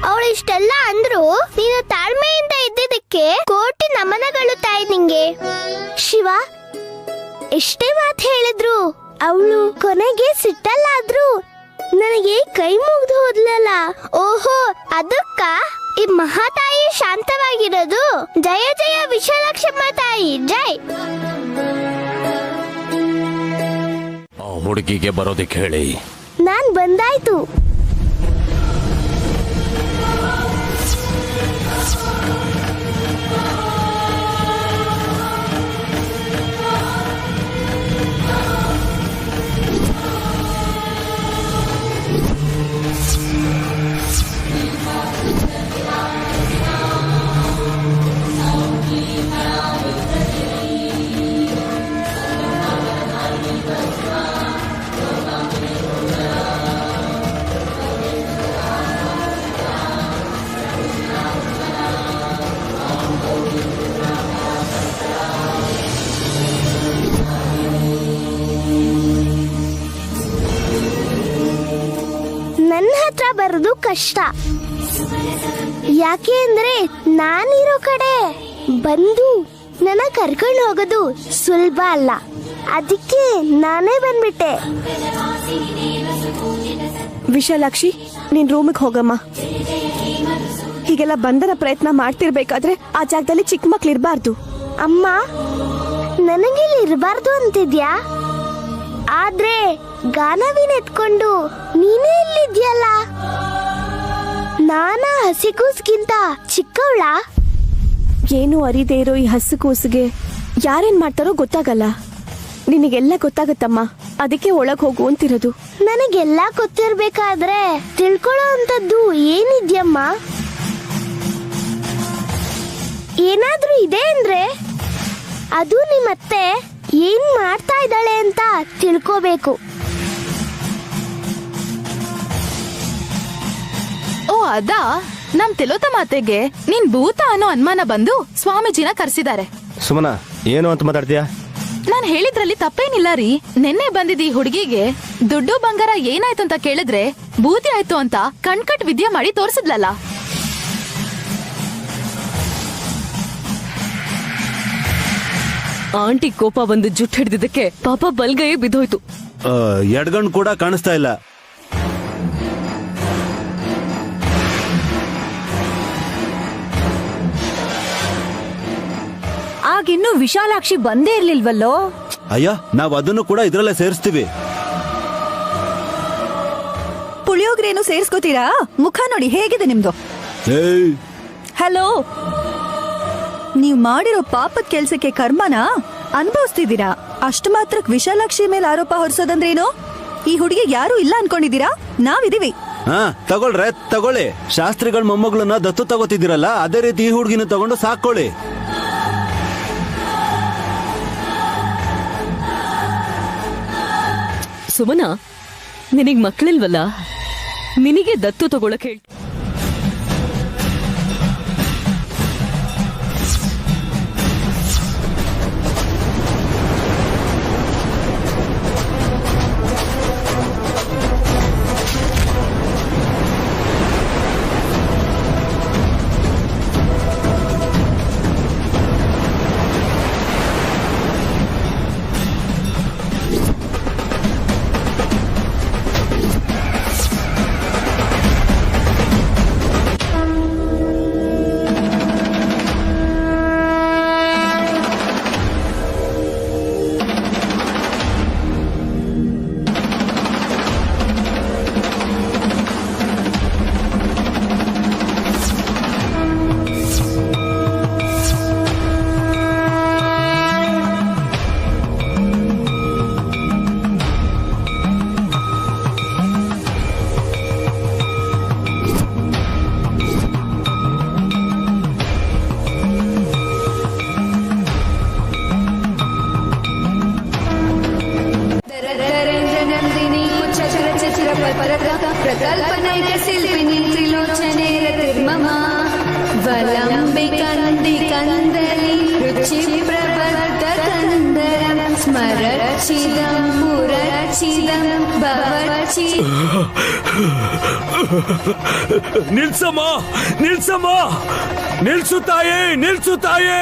ಅವಳು ಇಷ್ಟೆಲ್ಲ ಅಂದ್ರು ನೀನು ತಾಳ್ಮೆಯಿಂದ ಇದ್ದಿದ್ದಕ್ಕೆ ಕೋಟಿ ನಮನಗಳು ತಾಯಿ ನಿಂಗೆ. ಶಿವ, ಎಷ್ಟೇ ಮಾತು ಹೇಳಿದ್ರು ಅವಳು ಕೊನೆಗೆ ಸಿಟ್ಟಲ್ಲಾದ್ರು ನನಗೆ ಕೈ ಮುಗ್ದು ಹೋದ್ಲಲ್ಲ. ಓಹೋ, ಅದಕ್ಕ ಈ ಮಹಾತಾಯಿ ಶಾಂತವಾಗಿರೋದು. ಜಯ ಜಯ ವಿಶಾಲಾಕ್ಷಮ್ಮ ತಾಯಿ ಜೈ. ಹುಡುಗಿಗೆ ಬರೋದಕ್ಕೆ ಹೇಳಿ. ನಾನ್ ಬಂದಾಯ್ತು. ನನ್ನ ಹತ್ರ ಬರೋದು ಕಷ್ಟ. ಯಾಕೆ ಅಂದ್ರೆ ನಾನಿರೋ ಕಡೆ ಬಂದು ನನ್ನ ಕರ್ಕೊಂಡು ಹೋಗೋದು ಸುಲಭ ಅಲ್ಲ. ಅದಕ್ಕೆ ನಾನೇ ಬಂದ್ಬಿಟ್ಟೆ. ವಿಶಾಲಾಕ್ಷಿ, ನಿನ್ ರೂಮಿಗೆ ಹೋಗಮ್ಮ. ಹೀಗೆಲ್ಲ ಬಂಧನ ಪ್ರಯತ್ನ ಮಾಡ್ತಿರ್ಬೇಕಾದ್ರೆ ಆ ಜಾಗದಲ್ಲಿ ಚಿಕ್ಕ ಮಕ್ಳು ಇರಬಾರ್ದು. ಅಮ್ಮ, ನನಗಿಲ್ಲಿ ಇರಬಾರ್ದು ಅಂತಿದ್ಯಾ? ಆದ್ರೆ ಗಾನವಿನ ಎತ್ಕೊಂಡು ನೀನೇ ಇಲ್ಲಿದ್ಯಲ್ಲ. ನಾನಾ ಹಸಿಗೂಸ್ಗಿಂತ ಚಿಕ್ಕವಳ? ಏನು ಅರಿದೇ ಇರೋ ಈ ಹಸು ಕೂಸಿಗೆ ಯಾರೇನ್ ಮಾಡ್ತಾರೋ ಗೊತ್ತಾಗಲ್ಲ. ನಿನಗೆಲ್ಲ ಗೊತ್ತಾಗತ್ತಮ್ಮ, ಅದಕ್ಕೆ ಒಳಗ್ ಹೋಗು ಅಂತಿರೋದು. ನನಗೆಲ್ಲ ಗೊತ್ತಿರ್ಬೇಕಾದ್ರೆ ತಿಳ್ಕೊಳ್ಳೋ ಅಂತದ್ದು ಏನಿದ್ಯಮ್ಮ? ಏನಾದ್ರೂ ಇದೆ ಅಂದ್ರೆ ಅದು ನಿಮ್ಮತ್ತೆ ಏನ್ ಮಾಡ್ತಾ ಇದ್ದಾಳೆ ಅಂತ ತಿಳ್ಕೋಬೇಕು. ಓ ಅದಾ, ನಮ್ ತಿಲೋತ ಮಾತೆಗೆ ನೀನ್ ಭೂತ ಅನ್ನೋ ಅನುಮಾನ ಬಂದು ಸ್ವಾಮೀಜಿನ ಕರ್ಸಿದ್ದಾರೆ. ಸುಮನ, ಏನು ಅಂತ ಮಾತಾಡ್ತೀಯಾ? ನಾನ್ ಹೇಳಿದ್ರಲ್ಲಿ ತಪ್ಪೇನಿಲ್ಲ ರೀ. ನಿನ್ನೆ ಬಂದಿದ್ದ ಈ ಹುಡುಗಿಗೆ ದುಡ್ಡು ಬಂಗಾರ ಏನಾಯ್ತು ಅಂತ ಕೇಳಿದ್ರೆ ಭೂತಿ ಆಯ್ತು ಅಂತ ಕಣ್ಕಟ್ ವಿದ್ಯೆ ಮಾಡಿ ತೋರ್ಸಿದ್ಲಲ್ಲ. ಆಂಟಿ ಕೋಪ ಬಂದು ಜುಟ್ ಹಿಡಿದಿದ್ದಕ್ಕೆ ಪಾಪ ಬಲ್ಗೈ ಬಿದ್ದೋಯ್ತು. ಎಡ್ಗಣ್ ಕೂಡ ಕಾಣಿಸ್ತಾ ಇಲ್ಲ. ಆಗಿನ್ನೂ ವಿಶಾಲಾಕ್ಷಿ ಬಂದೇ ಇರ್ಲಿಲ್ವಲ್ಲೋ. ಅಯ್ಯ, ನಾವ್ ಅದನ್ನು ಕೂಡ ಇದ್ರಲ್ಲೇ ಸೇರಿಸ್ತೀವಿ. ಪುಳಿಯೋಗ್ರೇನು ಸೇರ್ಸ್ಕೋತೀರಾ? ಮುಖ ನೋಡಿ ಹೇಗಿದೆ ನಿಮ್ದು. ಹಲೋ, ನೀವ್ ಮಾಡಿರೋ ಪಾಪದ ಕೆಲ್ಸಕ್ಕೆ ಕರ್ಮನ ಅನುಭವಿಸ್ತಿದ್ದೀರಾ. ಅಷ್ಟು ಮಾತ್ರಕ್ ವಿಶಾಲಾಕ್ಷಿ ಮೇಲೆ ಆರೋಪ ಹೊರಿಸೋದಂದ್ರೇನು? ಈ ಹುಡುಗಿ ಯಾರು ಇಲ್ಲ ಅನ್ಕೊಂಡಿದ್ದೀರಾ? ನಾವಿದೀವಿ. ಹಾ, ತಗೊಳ್ರೆ ತಗೊಳ್ಳಿ. ಶಾಸ್ತ್ರಿಗಳ ಮೊಮ್ಮಗಳನ್ನ ದತ್ತು ತಗೋತಿದ್ದೀರಲ್ಲ, ಅದೇ ರೀತಿ ಈ ಹುಡುಗಿನ ತಗೊಂಡು ಸಾಕೊಳ್ಳಿ. ಸುಮನ, ನಿನಗ್ ಮಕ್ಳಿಲ್ವಲ್ಲ, ನಿನಗೆ ದತ್ತು ತಗೊಳಕ್ ಹೇಳಿ. प्रकल्पनैकशिल्पिनी त्रिलोचने रतिर्मम वलम्बिकन्दी कन्दली रुचिप्रवर्तकन्दरं स्मरचिदं पुरचिदं भवचि. ನಿಲ್ಸಮ್ಮ, ನಿಲ್ಸಮ್ಮ, ನಿಲ್ಸು ತಾಯೇ, ನಿಲ್ಸು ತಾಯೇ.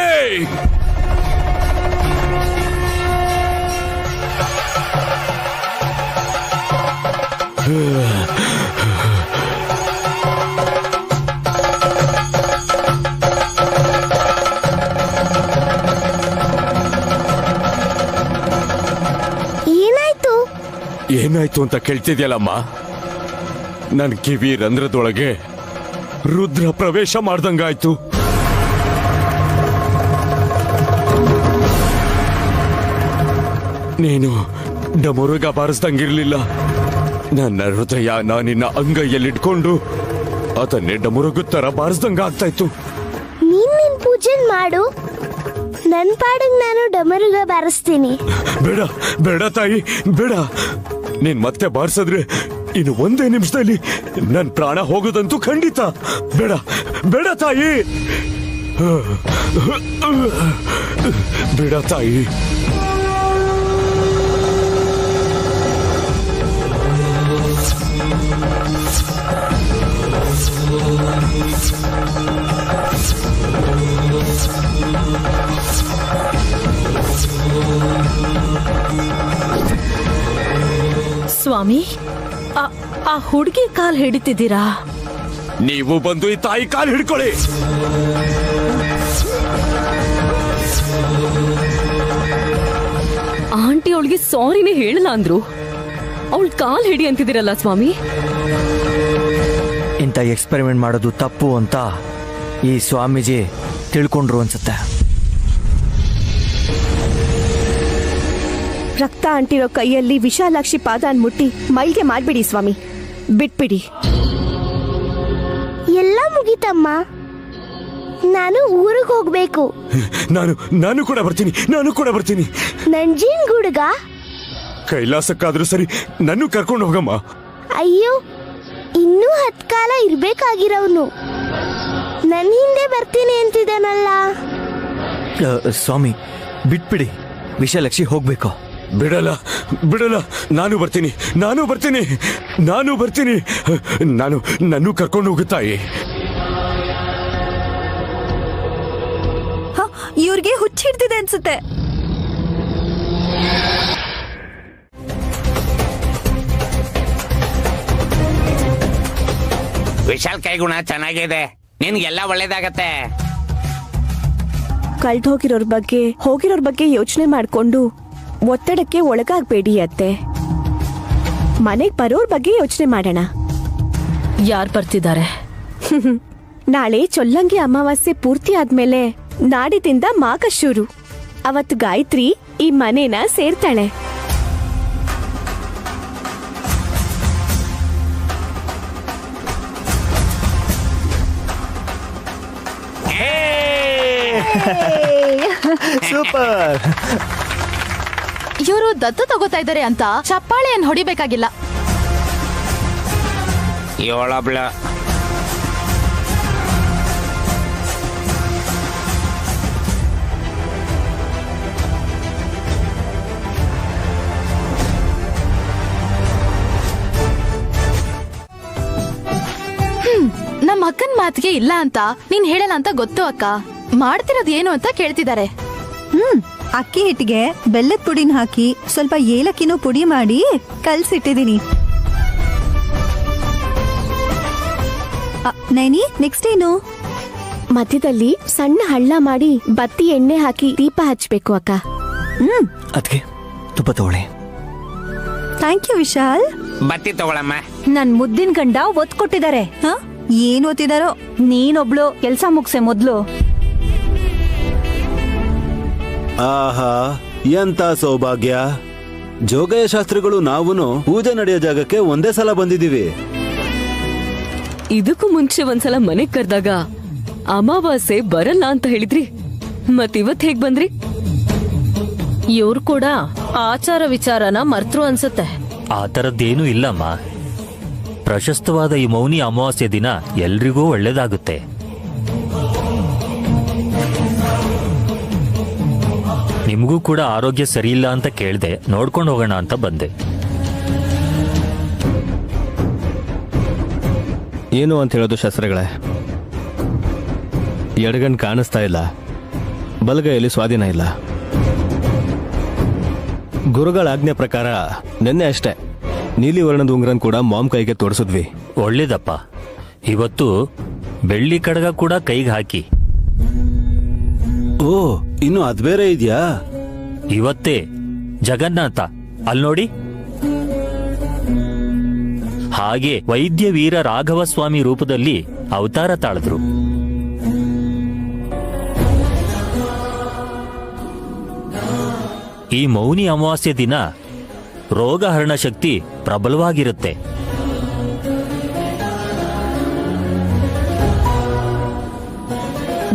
ಏನಾಯ್ತು ಅಂತ ಕೇಳ್ತಿದ್ಯಲ್ಲಮ್ಮ? ನನ್ ಕಿವಿ ರಂಧ್ರದೊಳಗೆ ರುದ್ರ ಪ್ರವೇಶ ಮಾಡ್ದಂಗಾಯ್ತು. ನೀನು ಡಮರುಗ ಬಾರಿಸ್ದಂಗಿರ್ಲಿಲ್ಲ. ನನ್ನ ಹೃದಯ ನಾನಿನ್ನ ಅಂಗೈಯಲ್ಲಿಟ್ಕೊಂಡು ಅದನ್ನೇ ಡಮರುಗ ತರ ಬಾರಿಸ್ದಂಗ ಆಗ್ತಾ ಇತ್ತು. ನೀನ್ ನಿನ್ ಪೂಜೆ ಮಾಡು, ನನ್ ಪಾಡಿಗೆ ನಾನು ಡಮರುಗ ಬಾರಿಸ್ತೀನಿ. ಬೇಡ ಬೇಡ ತಾಯಿ, ಬೇಡ. ನೀನ್ ಮತ್ತೆ ಬಾರಿಸಿದ್ರೆ ಇನ್ನು ಒಂದೇ ನಿಮಿಷದಲ್ಲಿ ನನ್ ಪ್ರಾಣ ಹೋಗೋದಂತೂ ಖಂಡಿತ. ಬೇಡ ಬೇಡ ತಾಯಿ, ಬೇಡ ತಾಯಿ. ಸ್ವಾಮಿ, ಆ ಹುಡುಗಿ ಕಾಲ್ ಹಿಡಿತಿದ್ದೀರಾ? ನೀವು ಬಂದು ಈ ತಾಯಿ ಕಾಲು ಹಿಡ್ಕೊಳ್ಳಿ. ಆಂಟಿ ಅವಳಿಗೆ ಸಾರಿನೇ ಹೇಳಲ್ಲ ಅಂದ್ರು, ಅವಳ ಕಾಲ್ ಹಿಡಿ ಅಂತಿದ್ದೀರಲ್ಲ ಸ್ವಾಮಿ. ಇಂಥ ಎಕ್ಸ್ಪೆರಿಮೆಂಟ್ ಮಾಡೋದು ತಪ್ಪು ಅಂತ ಈ ಸ್ವಾಮೀಜಿ ತಿಳ್ಕೊಂಡ್ರು ಅನ್ಸುತ್ತೆ. ರಕ್ತ ಅಂಟಿರೋ ಕೈಯಲ್ಲಿ ವಿಶಾಲಾಕ್ಷಿ ಪಾದ ಮುಟ್ಟಿ ಮೈಲ್ಗೆ ಮಾಡ್ಬಿಡಿ ಸ್ವಾಮಿ, ಬಿಟ್ಬಿಡಿ. ಎಲ್ಲ ಮುಗಿತಮ್ಮ, ನಾನು ಊರಿಗೆ ಹೋಗ್ಬೇಕು. ನಾನು ಕೂಡ ಬರ್ತೀನಿ. ನಂಜನಗೂಡ್ಗ? ಕೈಲಾಸಕ್ಕಾದ್ರೂ ಸರಿ, ನನ್ನ ಕರ್ಕೊಂಡು ಹೋಗಮ್ಮ. ಅಯ್ಯೋ, ಇನ್ನೂ 10 ಕಾಲ ಇರ್ಬೇಕಾಗಿರೋನು ನನ್ನ ಹಿಂದೆ ಬರ್ತೀನಿ ಅಂತಿದ್ದಾನಲ್ಲ. ಸ್ವಾಮಿ ಬಿಟ್ಬಿಡಿ, ವಿಶಾಲಾಕ್ಷಿ ಹೋಗ್ಬೇಕು. ಬಿಡಲ್ಲ, ನಾನು ಬರ್ತೀನಿ. ನಾನು ಕರ್ಕೊಂಡು ಹೋಗುತ್ತಾಯಿ. ಇವ್ರಿಗೆ ಹುಚ್ಚಿಡ್ತಿದೆ ಅನ್ಸುತ್ತೆ. ವಿಶಾಲ್ ಕೈಗುಣ ಚೆನ್ನಾಗಿದೆ, ನಿನ್ಗೆಲ್ಲ ಒಳ್ಳೇದಾಗತ್ತೆ. ಕಳ್ದೋಗಿರೋರ್ ಬಗ್ಗೆ ಯೋಚನೆ ಮಾಡ್ಕೊಂಡು ಒತ್ತಡಕ್ಕೆ ಒಳಗಾಗ್ಬೇಡಿ ಅತ್ತೆ. ಮನೆಗ್ ಬರೋರ್ ಬಗ್ಗೆ ಯೋಚನೆ ಮಾಡೋಣ. ಯಾರು ಬರ್ತಿದ್ದಾರೆ? ನಾಳೆ ಚೊಲ್ಲಂಗಿ ಅಮಾವಾಸ್ಯೆ ಪೂರ್ತಿ ಆದ್ಮೇಲೆ ನಾಡಿದಿಂದ ಮಾಘ ಶುರು. ಅವತ್ತು ಗಾಯತ್ರಿ ಈ ಮನೇನ ಸೇರ್ತಾಳೆ. ಸೂಪರ್. ಇವರು ದತ್ತು ತಗೋತಾ ಇದ್ದಾರೆ ಅಂತ ಚಪ್ಪಾಳೆಯನ್ನು ಹೊಡಿಬೇಕಾಗಿಲ್ಲ. ಏಳಬ್ಳ ನಮ್ಮ ಅಕ್ಕನ್ ಮಾತಿಗೆ ಇಲ್ಲ ಅಂತ ನೀನ್ ಹೇಳಲ್ಲ ಅಂತ ಗೊತ್ತು ಅಕ್ಕ. ಮಾಡ್ತಿರೋದು ಏನು ಅಂತ ಕೇಳ್ತಿದ್ದಾರೆ. ಅಕ್ಕಿ ಹಿಟ್ಟಿಗೆ ಬೆಲ್ಲದ ಪುಡಿನ ಹಾಕಿ ಸ್ವಲ್ಪ ಏಲಕ್ಕಿನೂ ಪುಡಿ ಮಾಡಿ ಕಲ್ಸಿಟ್ಟಿದೀನಿ. ನೈನಿ, ನೆಕ್ಸ್ಟ್ ಏನು? ಮಧ್ಯದಲ್ಲಿ ಸಣ್ಣ ಹಳ್ಳ ಮಾಡಿ ಬತ್ತಿ ಎಣ್ಣೆ ಹಾಕಿ ದೀಪ ಹಚ್ಬೇಕು ಅಕ್ಕ. ಅದಕ್ಕೆ ತುಪ್ಪ ತಗೊಳ್ಳಿ. Thank you Vishal. ಬತ್ತಿ ತಗೊಳಮ್ಮ. ನನ್ ಮುದ್ದಿನ ಗಂಡ ಒತ್ ಕೊಟ್ಟಿದ್ದಾರೆ. ಏನ್ ಓದ್ತಿದಾರೋ? ನೀನೊಬ್ಳು ಕೆಲ್ಸ ಮುಗ್ಸೆ ಮೊದ್ಲು. ಆಹಾ, ಎಂತ ಸೌಭಾಗ್ಯ. ಜೋಗಯ್ಯ ಶಾಸ್ತ್ರಿಗಳು ನಾವುನು ಪೂಜೆ ನಡೆಯೋ ಜಾಗಕ್ಕೆ ಒಂದೇ ಸಲ ಬಂದಿದೀವಿ. ಇದಕ್ಕೂ ಮುಂಚೆ ಒಂದ್ಸಲ ಮನೆಗ್ ಕರ್ದಾಗ ಅಮಾವಾಸ್ಯೆ ಬರಲ್ಲ ಅಂತ ಹೇಳಿದ್ರಿ, ಮತ್ತಿವತ್ ಹೇಗ್ ಬಂದ್ರಿ? ಇವ್ರು ಕೂಡ ಆಚಾರ ವಿಚಾರನ ಮರ್ತರು ಅನ್ಸುತ್ತೆ. ಆ ಥರದ್ದೇನೂ ಇಲ್ಲಮ್ಮ. ಪ್ರಶಸ್ತವಾದ ಈ ಮೌನಿ ಅಮಾವಾಸ್ಯೆ ದಿನ ಎಲ್ರಿಗೂ ಒಳ್ಳೇದಾಗುತ್ತೆ. ನಿಮಗೂ ಕೂಡ ಆರೋಗ್ಯ ಸರಿಯಿಲ್ಲ ಅಂತ ಕೇಳ್ದೆ, ನೋಡ್ಕೊಂಡು ಹೋಗೋಣ ಅಂತ ಬಂದೆ. ಏನು ಅಂತ ಹೇಳೋದು ಶಾಸ್ತ್ರಗಳೇ? ಎಡಗಣ್ ಕಾಣಿಸ್ತಾ ಇಲ್ಲ, ಬಲಗೈಯಲ್ಲಿ ಸ್ವಾಧೀನ ಇಲ್ಲ. ಗುರುಗಳ ಆಜ್ಞೆ ಪ್ರಕಾರ ನಿನ್ನೆ ಅಷ್ಟೇ ನೀಲಿ ವರ್ಣದ ಉಂಗ್ರನ್ ಕೂಡ ಮಾಮ್ ಕೈಗೆ ತೋರಿಸಿದ್ವಿ. ಒಳ್ಳೇದಪ್ಪ. ಇವತ್ತು ಬೆಳ್ಳಿ ಕಡಗ ಕೂಡ ಕೈಗೆ ಹಾಕಿ. ಓ, ಇನ್ನು ಅದ್ ಬೇರೆ ಇದೆಯಾ? ಇವತ್ತೇ ಜಗನ್ನಾಥ ಅಲ್ಲಿ ನೋಡಿ. ಹಾಗೆ ವೈದ್ಯ ವೀರ ರಾಘವ ಸ್ವಾಮಿ ರೂಪದಲ್ಲಿ ಅವತಾರ ತಾಳಿದ್ರು. ಈ ಮೌನಿ ಅಮಾವಾಸ್ಯೆ ದಿನ ರೋಗಹರಣ ಶಕ್ತಿ ಪ್ರಬಲವಾಗಿರುತ್ತೆ.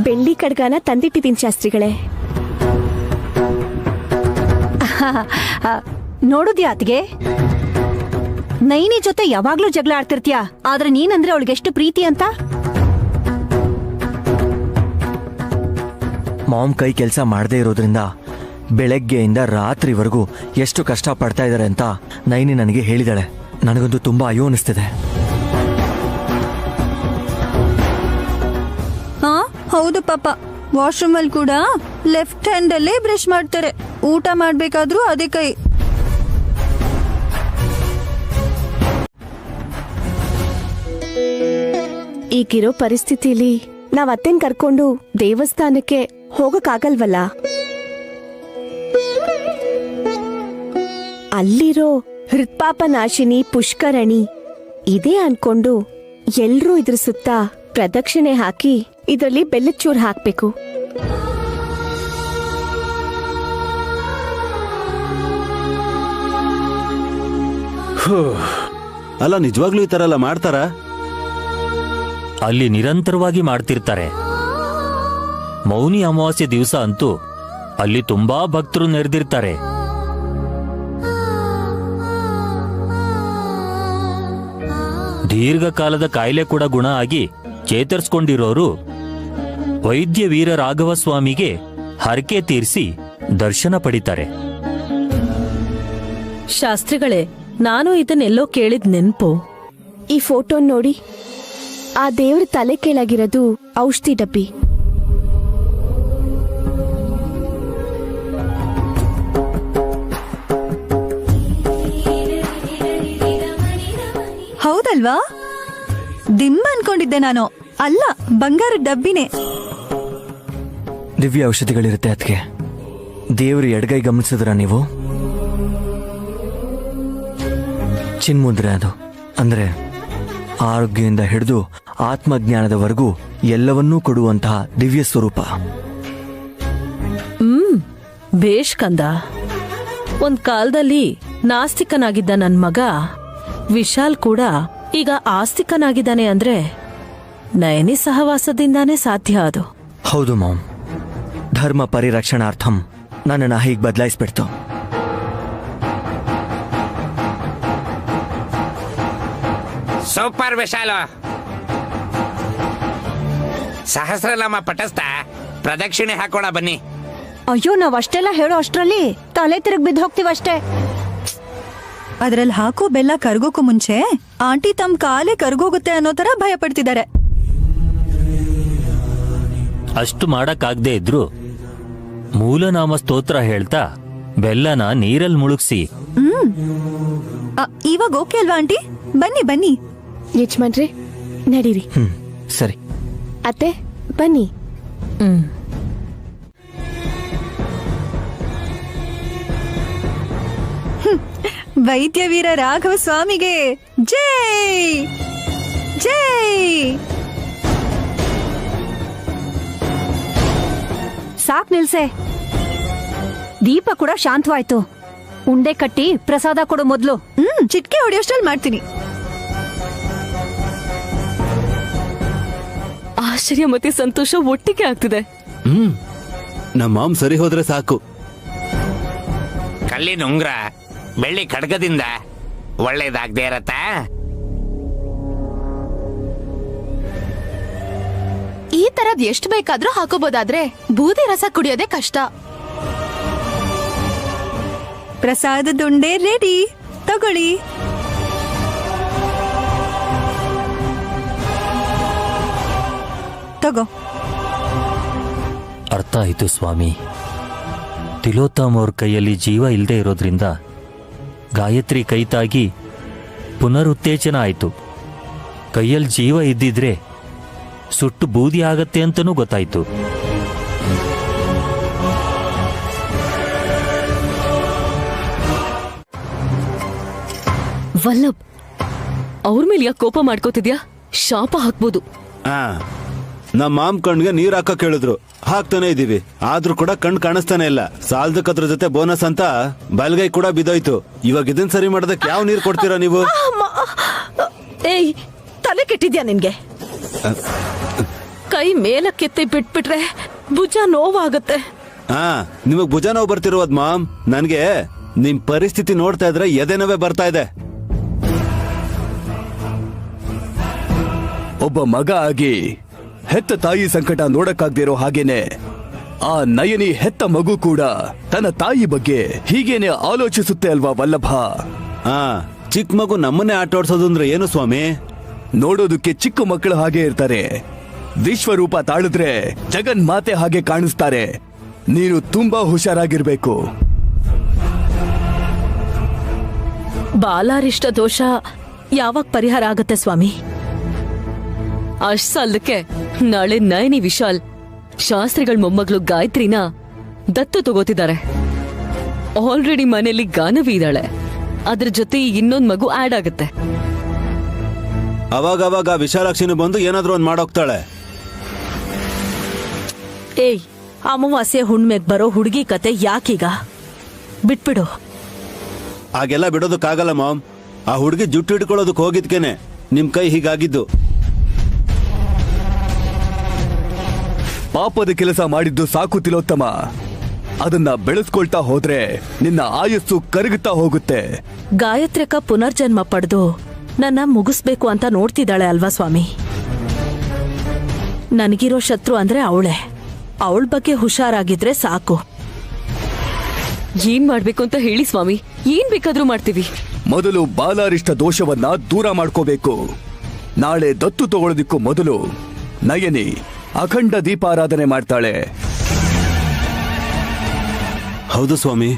ಬೆಳ್ಳಿ ಕಡ್ಗಾನ ತಂದಿಟ್ಟಿದ್ದೀನಿ ಶಾಸ್ತ್ರಿಗಳೇ. ನೋಡುದ್ಯಾ ಅತ್ಗೆ, ನೈನಿ ಜೊತೆ ಯಾವಾಗ್ಲೂ ಜಗಳ ಆಡ್ತಿರ್ತೀಯ, ಆದ್ರೆ ನೀನಂದ್ರೆ ಅವಳಿಗೆಷ್ಟು ಪ್ರೀತಿ ಅಂತ. ಮಾಮ್ ಕೈ ಕೆಲಸ ಮಾಡದೇ ಇರೋದ್ರಿಂದ ಬೆಳಗ್ಗೆಯಿಂದ ರಾತ್ರಿವರೆಗೂ ಎಷ್ಟು ಕಷ್ಟ ಪಡ್ತಾ ಇದ್ದಾರೆ ಅಂತ ನೈನಿ ನನಗೆ ಹೇಳಿದಾಳೆ. ನನಗಂತೂ ತುಂಬಾ ಅಯ್ಯೋ ಅನಿಸ್ತಿದೆ. ಹಾ ಹೌದು ಪಾಪ, ವಾಶ್ರೂಮ್ ಅಲ್ಲಿ ಕೂಡ ಲೆಫ್ಟ್ ಹ್ಯಾಂಡ್ ಅಲ್ಲೇ ಬ್ರಷ್ ಮಾಡ್ತಾರೆ. ಊಟ ಮಾಡ್ಬೇಕಾದ್ರೂ ಅದೇ ಕೈ. ಈಗಿರೋ ಪರಿಸ್ಥಿತಿಲಿ ನಾವ್ ಅತ್ತೆನ್ ಕರ್ಕೊಂಡು ದೇವಸ್ಥಾನಕ್ಕೆ ಹೋಗಕ್ಕಾಗಲ್ವಲ್ಲ. ಅಲ್ಲಿರೋ ಹೃತ್ಪಾಪ ನಾಶಿನಿ ಪುಷ್ಕರಣಿ ಇದೇ ಅನ್ಕೊಂಡು ಎಲ್ರೂ ಇದ್ರ ಸುತ್ತ ಪ್ರದಕ್ಷಿಣೆ ಹಾಕಿ ಇದರಲ್ಲಿ ಬೆಲ್ಲದ ಚೂರು ಹಾಕ್ಬೇಕು. ಅಲ್ಲ, ನಿಜವಾಗ್ಲೂ ಈ ತರ ಎಲ್ಲ ಮಾಡ್ತಾರಾ? ಅಲ್ಲಿ ನಿರಂತರವಾಗಿ ಮಾಡ್ತಿರ್ತಾರೆ. ಮೌನಿ ಅಮಾವಾಸ್ಯೆ ದಿವಸ ಅಂತೂ ಅಲ್ಲಿ ತುಂಬಾ ಭಕ್ತರು ನೆರೆದಿರ್ತಾರೆ. ದೀರ್ಘಕಾಲದ ಕಾಯಿಲೆ ಕೂಡ ಗುಣ ಆಗಿ ಚೇತರಿಸ್ಕೊಂಡಿರೋರು ವೈದ್ಯ ವೀರ ರಾಘವ ಸ್ವಾಮಿಗೆ ಹರಕೆ ತೀರಿಸಿ ದರ್ಶನ ಪಡಿತಾರೆ. ಶಾಸ್ತ್ರಿಗಳೇ, ನಾನು ಇದನ್ನೆಲ್ಲೋ ಕೇಳಿದ್ ನೆನ್ಪು. ಈ ಫೋಟೋ ನೋಡಿ, ಆ ದೇವ್ರ ತಲೆ ಕೆಳಗಿರೋದು ಔಷಧಿ ಡಬ್ಬಿ. ಹೌದಲ್ವಾ? ದಿಮ್ಮ ಅನ್ಕೊಂಡಿದ್ದೆ ನಾನು. ಅಲ್ಲ, ಬಂಗಾರದ ಡಬ್ಬಿನೇ. ದಿವ್ಯ ಔಷಧಿಗಳಿರುತ್ತೆ ಅದಕ್ಕೆ. ದೇವ್ರ ಎಡಗೈ ಗಮನಿಸಿದ್ರ ನೀವು? ಚಿನ್ಮುದ್ರೆ ಅದು. ಅಂದ್ರೆ ಆರೋಗ್ಯದಿಂದ ಹಿಡಿದು ಆತ್ಮಜ್ಞಾನದವರೆಗೂ ಎಲ್ಲವನ್ನೂ ಕೊಡುವಂತಹ ದಿವ್ಯ ಸ್ವರೂಪ. ಬೇಷ್ ಕಂದ. ಒಂದ್ ಕಾಲದಲ್ಲಿ ನಾಸ್ತಿಕನಾಗಿದ್ದ ನನ್ ಮಗ ವಿಶಾಲ್ ಕೂಡ ಈಗ ಆಸ್ತಿಕನಾಗಿದ್ದಾನೆ ಅಂದ್ರೆ ನಯನಿ ಸಹವಾಸದಿಂದಾನೇ ಸಾಧ್ಯ ಅದು. ಹೌದು ಮಾಮ್, ಧರ್ಮ ಪರಿರಕ್ಷಣಾರ್ಥಂ ನನ್ನನ್ನು ಹೀಗೆ ಬದಲಾಯಿಸ್ಬಿಡ್ತು. ಸೂಪರ್ ವಿಶಾಲ. ಸಹಸ್ರನಾಮ ಪಠಸ್ತ ಪ್ರದಕ್ಷಿಣೆ ಹಾಕೋಣ ಬನ್ನಿ. ಅಯ್ಯೋ, ನಾವ್ ಅಷ್ಟೆಲ್ಲ ಹೇಳೋ ಅಷ್ಟ್ರಲ್ಲಿ ತಲೆ ತಿರುಗ್ ಬಿದ್ದು ಹೋಗ್ತೀವಷ್ಟೇ. ಅದ್ರಲ್ಲಿ ಹಾಕೋ ಬೆಲ್ಲ ಕರ್ಗೋಕು ಮುಂಚೆ ಆಂಟಿ ತಮ್ಮ ಕಾಲೇ ಕರ್ಗೋಗುತ್ತೆ ಅನ್ನೋ ತರ ಭಯ ಪಡ್ತಿದ್ದಾರೆ. ಅಷ್ಟು ಮಾಡಕ್ಕಾಗದೇ ಇದ್ರು ಮೂಲನಾಮ ಸ್ತೋತ್ರ ಹೇಳ್ತಾ ಬೆಲ್ಲನ ನೀರಲ್ಲಿ ಮುಳುಗ್ಸಿ. ಇವಾಗ ಓಕೆ ಅಲ್ವಾ ಆಂಟಿ? ಬನ್ನಿ ಬನ್ನಿ. ಯಜಮಾನ್ರೆ ನಡೀರಿ. ಸರಿ ಅತ್ತೆ ಬನ್ನಿ. ವೈದ್ಯ ವೀರ ರಾಘವ ಸ್ವಾಮಿಗೆ ಜೈ ಜೈ. ಸಾಕ್ ನಿಲ್ಸೆ. ದೀಪ ಕೂಡ ಶಾಂತವಾಯ್ತು. ಉಂಡೆ ಕಟ್ಟಿ ಪ್ರಸಾದ ಕೊಡು ಮೊದ್ಲು. ಚಿಟ್ಕೆ ಹೊಡೆಯೋಷ್ಟ್ರಲ್ಲಿ ಮಾಡ್ತೀನಿ. ಆಶ್ಚರ್ಯ ಮತ್ತೆ ಸಂತೋಷ ಒಟ್ಟಿಗೆ ಆಗ್ತಿದೆ. ನಮ್ಮ ಮಾಮ್ ಸರಿ ಹೋದ್ರೆ ಸಾಕು. ಕಲ್ಲಿನ ಉಂಗ್ರ ಬೆಳ್ಳಿ ಖಡ್ಗದಿಂದ ಒಳ್ಳೇದಾಗದೆ ಇರತ್ತ. ಈ ತರದ್ ಎಷ್ಟು ಬೇಕಾದ್ರೂ ಹಾಕೋಬಹುದಾದ್ರೆ ಬೂದಿ ರಸ ಕುಡಿಯೋದೇ ಕಷ್ಟ. ಪ್ರಸಾದದ ಉಂಡೆ ರೆಡಿ, ತಗೊಳ್ಳಿ. ತಗೋ. ಅರ್ಥ ಆಯ್ತು ಸ್ವಾಮಿ. ತಿಲೋತ್ತಮ್ ಅವ್ರ ಕೈಯಲ್ಲಿ ಜೀವ ಇಲ್ಲದೆ ಇರೋದ್ರಿಂದ ಗಾಯತ್ರಿ ಕೈ ತಾಗಿ ಪುನರುತ್ತೇಜನ ಆಯ್ತು. ಕೈಯಲ್ಲಿ ಜೀವ ಇದ್ದಿದ್ರೆ ಸುಟ್ಟು ಬೂದಿ ಆಗತ್ತೆ ಅಂತನೂ ಗೊತ್ತಾಯ್ತು. ವಲ್ಲಭ್, ಅವ್ರ ಮೇಲೆ ಯಾಕೆ ಕೋಪ ಮಾಡ್ಕೋತಿದ್ಯಾ? ಶಾಪ ಹಾಕ್ಬೋದು. ನಮ್ಮ ಮಾಮ್ ಕಣ್ಗೆ ನೀರ್ ಹಾಕಕ್ ಹೇಳಿದ್ರು, ಹಾಕ್ತಾನೆ ಇದೀವಿ. ಆದ್ರೂ ಕೂಡ ಕಣ್ ಕಾಣಿಸ್ತಾನೆ ಇಲ್ಲ. ಸಾಲದಕ್ಕದ್ರ ಜೊತೆ ಬೋನಸ್ ಅಂತ ಬಲ್ಗೈ ಕೂಡ ಬಿದ್ದೋಯ್ತು. ಇವಾಗ ಇದನ್ ಸರಿ ಮಾಡೋದಕ್ಕೆ ಯಾವ ನೀರ್ ಕೊಡ್ತೀರಾ ನೀವು? ಏಯ್, ತಲೆ ಕೆಟ್ಟಿದ್ಯಾ ನಿನ್ಗೆ? ಕೈ ಮೇಲಕ್ಕೆತ್ತಿ ಬಿಟ್ಬಿಟ್ರೆ ಭುಜ ನೋವಾಗುತ್ತೆ. ನಿಮಗ್ ಭುಜ ನೋವು ಬರ್ತಿರೋದ್ ಮಾಮ್. ನನ್ಗೆ ನಿಮ್ ಪರಿಸ್ಥಿತಿ ನೋಡ್ತಾ ಇದ್ರೆ ಎದೆನವೇ ಬರ್ತಾ ಇದೆ. ಒಬ್ಬ ಮಗ ಆಗಿ ಹೆತ್ತ ತಾಯಿ ಸಂಕಟ ನೋಡಕ್ಕಾಗ್ದಿರೋ ಹಾಗೇನೆ ಆ ನಯನಿ ಹೆತ್ತ ಮಗು ಕೂಡ ತನ್ನ ತಾಯಿ ಬಗ್ಗೆ ಹೀಗೇನೆ ಆಲೋಚಿಸುತ್ತೆ ಅಲ್ವಾ ವಲ್ಲಭ? ಚಿಕ್ಕ ಮಗು ನಮ್ಮನ್ನೇ ಆಟ ಆಡ್ಸೋದು ಅಂದ್ರೆ ಏನು ಸ್ವಾಮಿ? ನೋಡೋದಕ್ಕೆ ಚಿಕ್ಕ ಮಕ್ಕಳು ಹಾಗೆ ಇರ್ತಾರೆ, ವಿಶ್ವರೂಪ ತಾಳಿದ್ರೆ ಜಗನ್ಮಾತೆ ಹಾಗೆ ಕಾಣಿಸ್ತಾರೆ. ನೀನು ತುಂಬಾ ಹುಷಾರಾಗಿರ್ಬೇಕು. ಬಾಲಾರಿಷ್ಟ ದೋಷ ಯಾವಾಗ ಪರಿಹಾರ ಆಗತ್ತೆ ಸ್ವಾಮಿ? ಅಷ್ಟ್ ಸಾಲದಕ್ಕೆ ನಾಳೆ ನಯನಿ ವಿಶಾಲ್ ಶಾಸ್ತ್ರಿಗಳ ಮೊಮ್ಮಗಳು ಗಾಯತ್ರಿನ ದತ್ತು ತಗೋತಿದ್ದಾರೆ. ಆಲ್ರೆಡಿ ಮನೆಯಲ್ಲಿ ಗಾನವಿ ಇದ್ದಾಳೆ, ಅದ್ರ ಜೊತೆ ಇನ್ನೊಂದ್ ಮಗು ಆಡ್ ಆಗುತ್ತೆ. ಅವಾಗ ವಿಶಾಲಾಕ್ಷಿನ ಬಂದು ಏನಾದ್ರೂ ಒಂದ್ ಮಾಡೋಗ್ತಾಳೆ. ಏಯ್, ಅಮಾವಾಸ್ಯೆ ಹುಣ್ಮೆಗ್ ಬರೋ ಹುಡುಗಿ ಕತೆ ಯಾಕೀಗ? ಬಿಟ್ಬಿಡು. ಹಾಗೆಲ್ಲ ಬಿಡೋದಕ್ಕಾಗಲ್ಲ ಮಾಮ್. ಆ ಹುಡುಗಿ ಜುಟ್ಟು ಹಿಡ್ಕೊಳ್ಳೋದಕ್ಕೆ ಹೋಗಿದ್ಕೇನೆ ನಿಮ್ ಕೈ ಹೀಗಾಗಿದ್ದು. ಪಾಪದ ಕೆಲಸ ಮಾಡಿದ್ದು ಸಾಕು ತಿಲೋತ್ತಮ. ಅದನ್ನ ಬೆಳೆಸ್ಕೊಳ್ತಾ ಹೋದ್ರೆ ನಿನ್ನ ಆಯಸ್ಸು ಕರಗುತ್ತಾ ಹೋಗುತ್ತೆ. ಗಾಯತ್ರಿಕ ಪುನರ್ಜನ್ಮ ಪಡೆದು ನನ್ನ ಮುಗಿಸ್ಬೇಕು ಅಂತ ನೋಡ್ತಿದ್ದಾಳೆ ಅಲ್ವಾ ಸ್ವಾಮಿ? ನನಗಿರೋ ಶತ್ರು ಅಂದ್ರೆ ಅವಳೆ. ಅವಳ ಬಗ್ಗೆ ಹುಷಾರಾಗಿದ್ರೆ ಸಾಕು. ಏನ್ ಮಾಡ್ಬೇಕು ಅಂತ ಹೇಳಿ ಸ್ವಾಮಿ, ಏನ್ ಬೇಕಾದ್ರೂ ಮಾಡ್ತೀವಿ. ಮೊದಲು ಬಾಲಾರಿಷ್ಟ ದೋಷವನ್ನ ದೂರ ಮಾಡ್ಕೋಬೇಕು. ನಾಳೆ ದತ್ತು ತಗೊಳ್ಳೋದಿಕ್ಕೂ ಮೊದಲು ನಯನಿ ಅಖಂಡ ದೀಪಾರಾಧನೆ ಮಾಡ್ತಾಳೆ. ಹೌದು ಸ್ವಾಮಿ,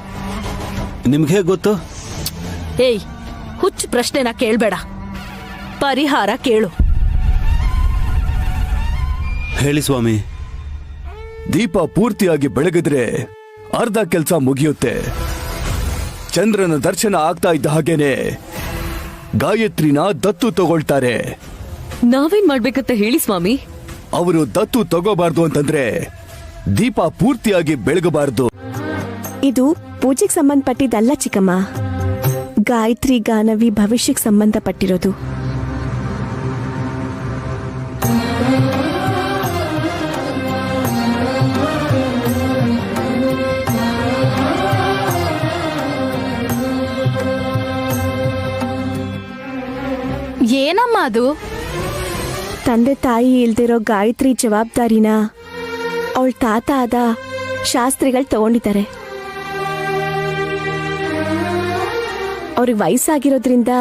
ನಿಮ್ಗೆ ಹೇಗೆ ಗೊತ್ತು? ಏಯ್, ಹುಚ್ಚು ಪ್ರಶ್ನೆನ ಕೇಳ್ಬೇಡ, ಪರಿಹಾರ ಕೇಳು. ಹೇಳಿ ಸ್ವಾಮಿ. ದೀಪ ಪೂರ್ತಿಯಾಗಿ ಬೆಳಗಿದ್ರೆ ಅರ್ಧ ಕೆಲಸ ಮುಗಿಯುತ್ತೆ. ಚಂದ್ರನ ದರ್ಶನ ಆಗ್ತಾ ಇದ್ದ ಹಾಗೇನೆ ಗಾಯತ್ರಿನ ದತ್ತು ತಗೊಳ್ತಾರೆ. ನಾವೇನ್ ಮಾಡ್ಬೇಕಂತ ಹೇಳಿ ಸ್ವಾಮಿ. ಅವರು ದತ್ತು ತಗೋಬಾರ್ದು ಅಂತಂದ್ರೆ ದೀಪ ಪೂರ್ತಿಯಾಗಿ ಬೆಳಗಬಾರ್ದು. ಇದು ಪೂಜೆಗೆ ಸಂಬಂಧಪಟ್ಟಿದ್ದಲ್ಲ ಚಿಕ್ಕಮ್ಮ. ಗಾಯತ್ರಿ ಗಾನವಿ ಭವಿಷ್ಯಕ್ಕೆ ಸಂಬಂಧಪಟ್ಟಿರೋದು. ಏನಮ್ಮ ಅದು? ತಂದೆ ತಾಯಿ ಇಲ್ದಿರೋ ಗಾಯತ್ರಿ ಜವಾಬ್ದಾರಿನ ಅವಳ ತಾತ ಆದ ಶಾಸ್ತ್ರಿಗಳು ತಗೊಂಡಿದ್ದಾರೆ. ಅವ್ರಿಗೆ ವಯಸ್ಸಾಗಿರೋದ್ರಿಂದ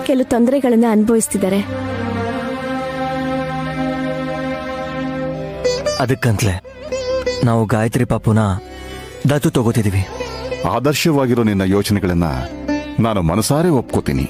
ಕೆಲವು ತೊಂದರೆಗಳನ್ನ ಅನುಭವಿಸ್ತಿದ್ದಾರೆ. ಅದಕ್ಕಂತಲೇ ನಾವು ಗಾಯತ್ರಿ ಪಾಪುನ ದತ್ತು ತಗೋತಿದೀವಿ. ಆದರ್ಶವಾಗಿರೋ ನಿನ್ನ ಯೋಚನೆಗಳನ್ನ ನಾನು ಮನಸಾರೆ ಒಪ್ಕೋತೀನಿ.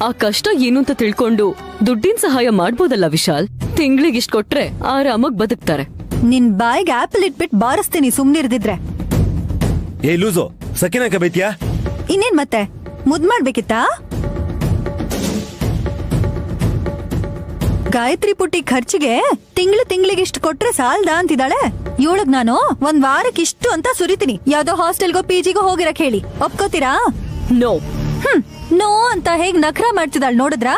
ಆ ಕಷ್ಟ ಏನು ಅಂತ ತಿಳ್ಕೊಂಡು ದುಡ್ಡಿನ ಸಹಾಯ ಮಾಡ್ಬೋದಲ್ಲ ವಿಶಾಲ್? ತಿಂಗ್ಳಿಗಿಷ್ಟು ಕೊಟ್ರೆ ಆರಾಮಾಗಿ ಬದುಕ್ತಾರೆ. ನಿನ್ ಬಾಯಿಗೆ ಆಪಲ್ ಇಟ್ಬಿಟ್ಟು ಬಾರಿಸ್ತೀನಿ ಸುಮ್ನಿರ್ದಿದ್ರೆ. ಏ ಲೂಸೋ, ಸಕಿನಾಕ ಬೈತ್ಯಾ? ಇನ್ನೇನ್ ಮತ್ತೆ ಮುದ್ ಮಾಡ್ಬೇಕಿತ್ತಾ? ಗಾಯತ್ರಿ ಪುಟ್ಟಿ ಖರ್ಚಿಗೆ ತಿಂಗ್ಳಿಗಿಷ್ಟು ಕೊಟ್ರೆ ಸಾಲ್ದ ಅಂತಿದ್ದಾಳೆ. ಇವಳಗ್ ನಾನು ಒಂದ್ ವಾರಕ್ಕೆ ಇಷ್ಟು ಅಂತ ಸುರಿತೀನಿ. ಯಾವ್ದೋ ಹಾಸ್ಟೆಲ್ಗೋ ಪಿಜಿಗೋ ಹೋಗಿರಕ್ ಹೇಳಿ. ಒಪ್ಕೋತೀರಾ? ನೋ. ನೋ ಅಂತ ಹೇಗ್ ನಖರ ಮಾಡ್ತಿದ್ದಾಳ ನೋಡಿದ್ರಾ?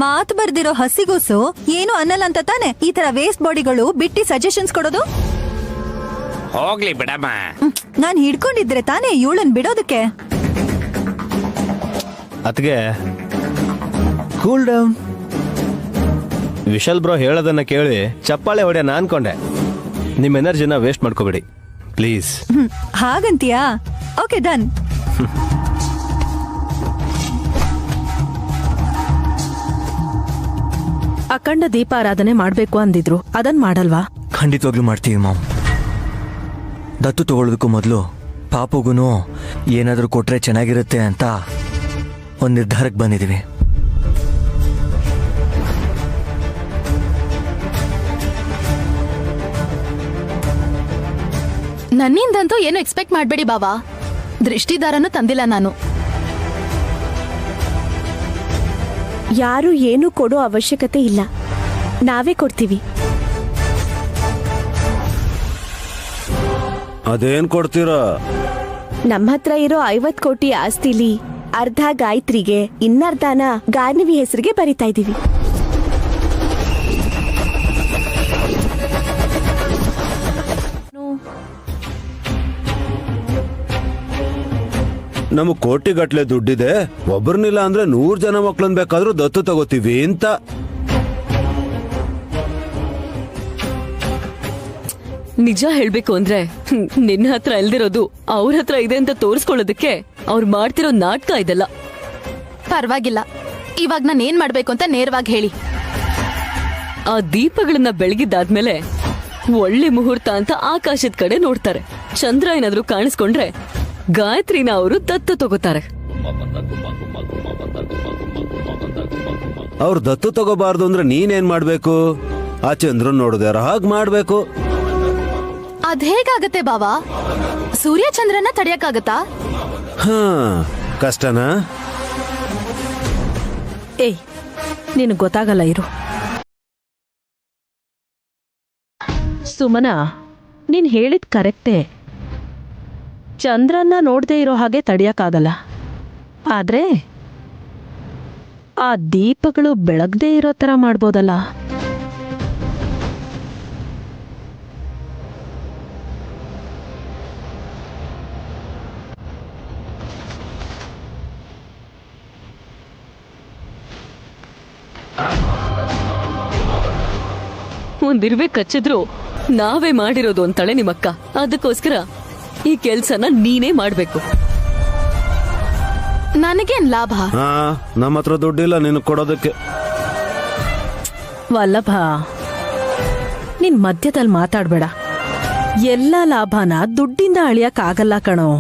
ಮಾತು ಬರ್ದಿರೋ ಹಸಿಗೂಸು ಏನು ಅನ್ನಲ್ಲ ಅಂತ ತಾನೆ ಈ ತರ ವೇಸ್ಟ್ ಬಾಡಿಗಳು ಬಿಟ್ಟಿ ಸಜೆಷನ್ಸ್ ಕೊಡೋದು? ಹೋಗ್ಲಿ ಬಿಡಮ್ಮ. ನಾನ್ ಹಿಡ್ಕೊಂಡಿದ್ರೆ ತಾನೇ ಇವಳನ್ ಬಿಡೋದಕ್ಕೆ. ಅತ್ಗೆ ಕೂಲ್ ಡೌನ್. ವಿಶಾಲ್ ಬ್ರೋ ಹೇಳೋದನ್ನ ಕೇಳಿ ಚಪ್ಪಾಳೆ ಹೊಡೆಯೋಣ ಅನ್ಕೊಂಡೆ. ನಿಮ್ ಎನರ್ಜಿನ ವೇಸ್ಟ್ ಮಾಡ್ಕೋಬೇಡಿ ಪ್ಲೀಸ್. ಹಾಗಂತೀಯಾ? Okay done. ಅಖಂಡ ದೀಪಾರಾಧನೆ ಮಾಡ್ಬೇಕು ಅಂದಿದ್ರು, ಅದನ್ ಮಾಡಲ್ವಾ? ಖಂಡಿತವಾಗ್ಲೂ ಮಾಡ್ತೀವಿ ಮಾಮ್. ದತ್ತು ತಗೊಳ್ಳೋದಕ್ಕೂ ಮೊದಲು ಪಾಪುಗೂ ಏನಾದರೂ ಕೊಟ್ರೆ ಚೆನ್ನಾಗಿರುತ್ತೆ ಅಂತ ಒಂದು ನಿರ್ಧಾರಕ್ಕೆ ಬಂದಿದ್ದೀವಿ. ನನ್ನಿಂದಂತೂ ಏನು ಎಕ್ಸ್ಪೆಕ್ಟ್ ಮಾಡ್ಬೇಡಿ ಬಾವಾ. ದೃಷ್ಟಿದಾರನು ತಂದಿಲ್ಲ ನಾನು. ಯಾರು ಏನೂ ಕೊಡೋ ಅವಶ್ಯಕತೆ ಇಲ್ಲ, ನಾವೇ ಕೊಡ್ತೀವಿ. ಅದೇನ್ ಕೊಡ್ತೀರಾ? ನಮ್ಮ ಹತ್ರ ಇರೋ 50 ಕೋಟಿ ಆಸ್ತಿಲಿ ಅರ್ಧ ಗಾಯತ್ರಿಗೆ, ಇನ್ನರ್ಧನ ಗಾನವಿ ಹೆಸರಿಗೆ ಬರಿತಾ ಇದೀವಿ. ನಮಗ್ ಕೋಟಿಗಟ್ಲೆ ದುಡ್ಡಿದೆ, ಒಬ್ರನ್ನಿಲ್ಲ ಅಂದ್ರೆ 100 ಜನ ಮಕ್ಳನ್ ಬೇಕಾದ್ರೂ ದತ್ತು ತಗೋತೀವಿ ಅಂತ. ನಿಜ ಹೇಳ್ಬೇಕು ಅಂದ್ರೆ ನಿನ್ನ ಹತ್ರ ಇಲ್ದಿರೋದು ಅವ್ರ ಹತ್ರ ಇದೆ ಅಂತ ತೋರಿಸ್ಕೊಳ್ಳೋದಕ್ಕೆ ಅವ್ರು ಮಾಡ್ತಿರೋ ನಾಟಕ ಇದೆಲ್ಲ. ಪರವಾಗಿಲ್ಲ, ಇವಾಗ ನಾನು ಏನ್ ಮಾಡ್ಬೇಕು ಅಂತ ನೇರವಾಗಿ ಹೇಳಿ. ಆ ದೀಪಗಳನ್ನ ಬೆಳಗಿದ್ದಾದ್ಮೇಲೆ ಒಳ್ಳೆ ಮುಹೂರ್ತ ಅಂತ ಆಕಾಶದ ಕಡೆ ನೋಡ್ತಾರೆ. ಚಂದ್ರ ಏನಾದ್ರೂ ಕಾಣಿಸ್ಕೊಂಡ್ರೆ ಗಾಯತ್ರಿನ ಅವರು ದತ್ತು ತಗೋತಾರೆ. ಅವ್ರು ದತ್ತು ತಗೋಬಾರ್ದು ಅಂದ್ರೆ ನೀನೇನ್ ಮಾಡ್ಬೇಕು? ಆ ಚಂದ್ರನ್ ನೋಡಿದಾರ ಹಾಗ್ ಮಾಡ್ಬೇಕು. ಅದ್ ಹೇಗಾಗತ್ತೆ ಬಾವಾ? ಸೂರ್ಯ ಚಂದ್ರನ ತಡೆಯಕ್ಕಾಗತ್ತಾ? ಹಾ, ಕಷ್ಟನಾ? ಏಯ್, ನಿನಗೆ ಗೊತ್ತಾಗಲ್ಲ ಇರು. ಸುಮನ, ನೀನ್ ಹೇಳಿದ್ ಕರೆಕ್ಟೇ. ಚಂದ್ರನ್ನ ನೋಡದೆ ಇರೋ ಹಾಗೆ ತಡೆಯಕ್ಕಾಗಲ್ಲ. ಆದ್ರೆ ಆ ದೀಪಗಳು ಬೆಳಗ್ದೇ ಇರೋ ತರ ಮಾಡ್ಬೋದಲ್ಲ. ಒಂದಿರ್ವೆ ಕಚ್ಚಿದ್ರು ನಾವೇ ಮಾಡಿರೋದು ಅಂತಾಳೆ ನಿಮ್ಮಕ್ಕ. ಅದಕ್ಕೋಸ್ಕರ ಈ ಕೆಲ್ಸನ ನೀನೇ ಮಾಡ್ಬೇಕು. ನನಗೇನ್ ಲಾಭ? ಹಾ, ನಮ್ಮ ಹತ್ರ ದುಡ್ಡಿಲ್ಲ ನೀನು ಕೊಡೋದಕ್ಕೆ. ವಲ್ಲಭ, ನೀನ್ ಮಧ್ಯದಲ್ಲಿ ಮಾತಾಡ್ಬೇಡ. ಎಲ್ಲ ಲಾಭನ ದುಡ್ಡಿಂದ ಅಳಿಯಕ್ ಆಗಲ್ಲ ಕಣೋ.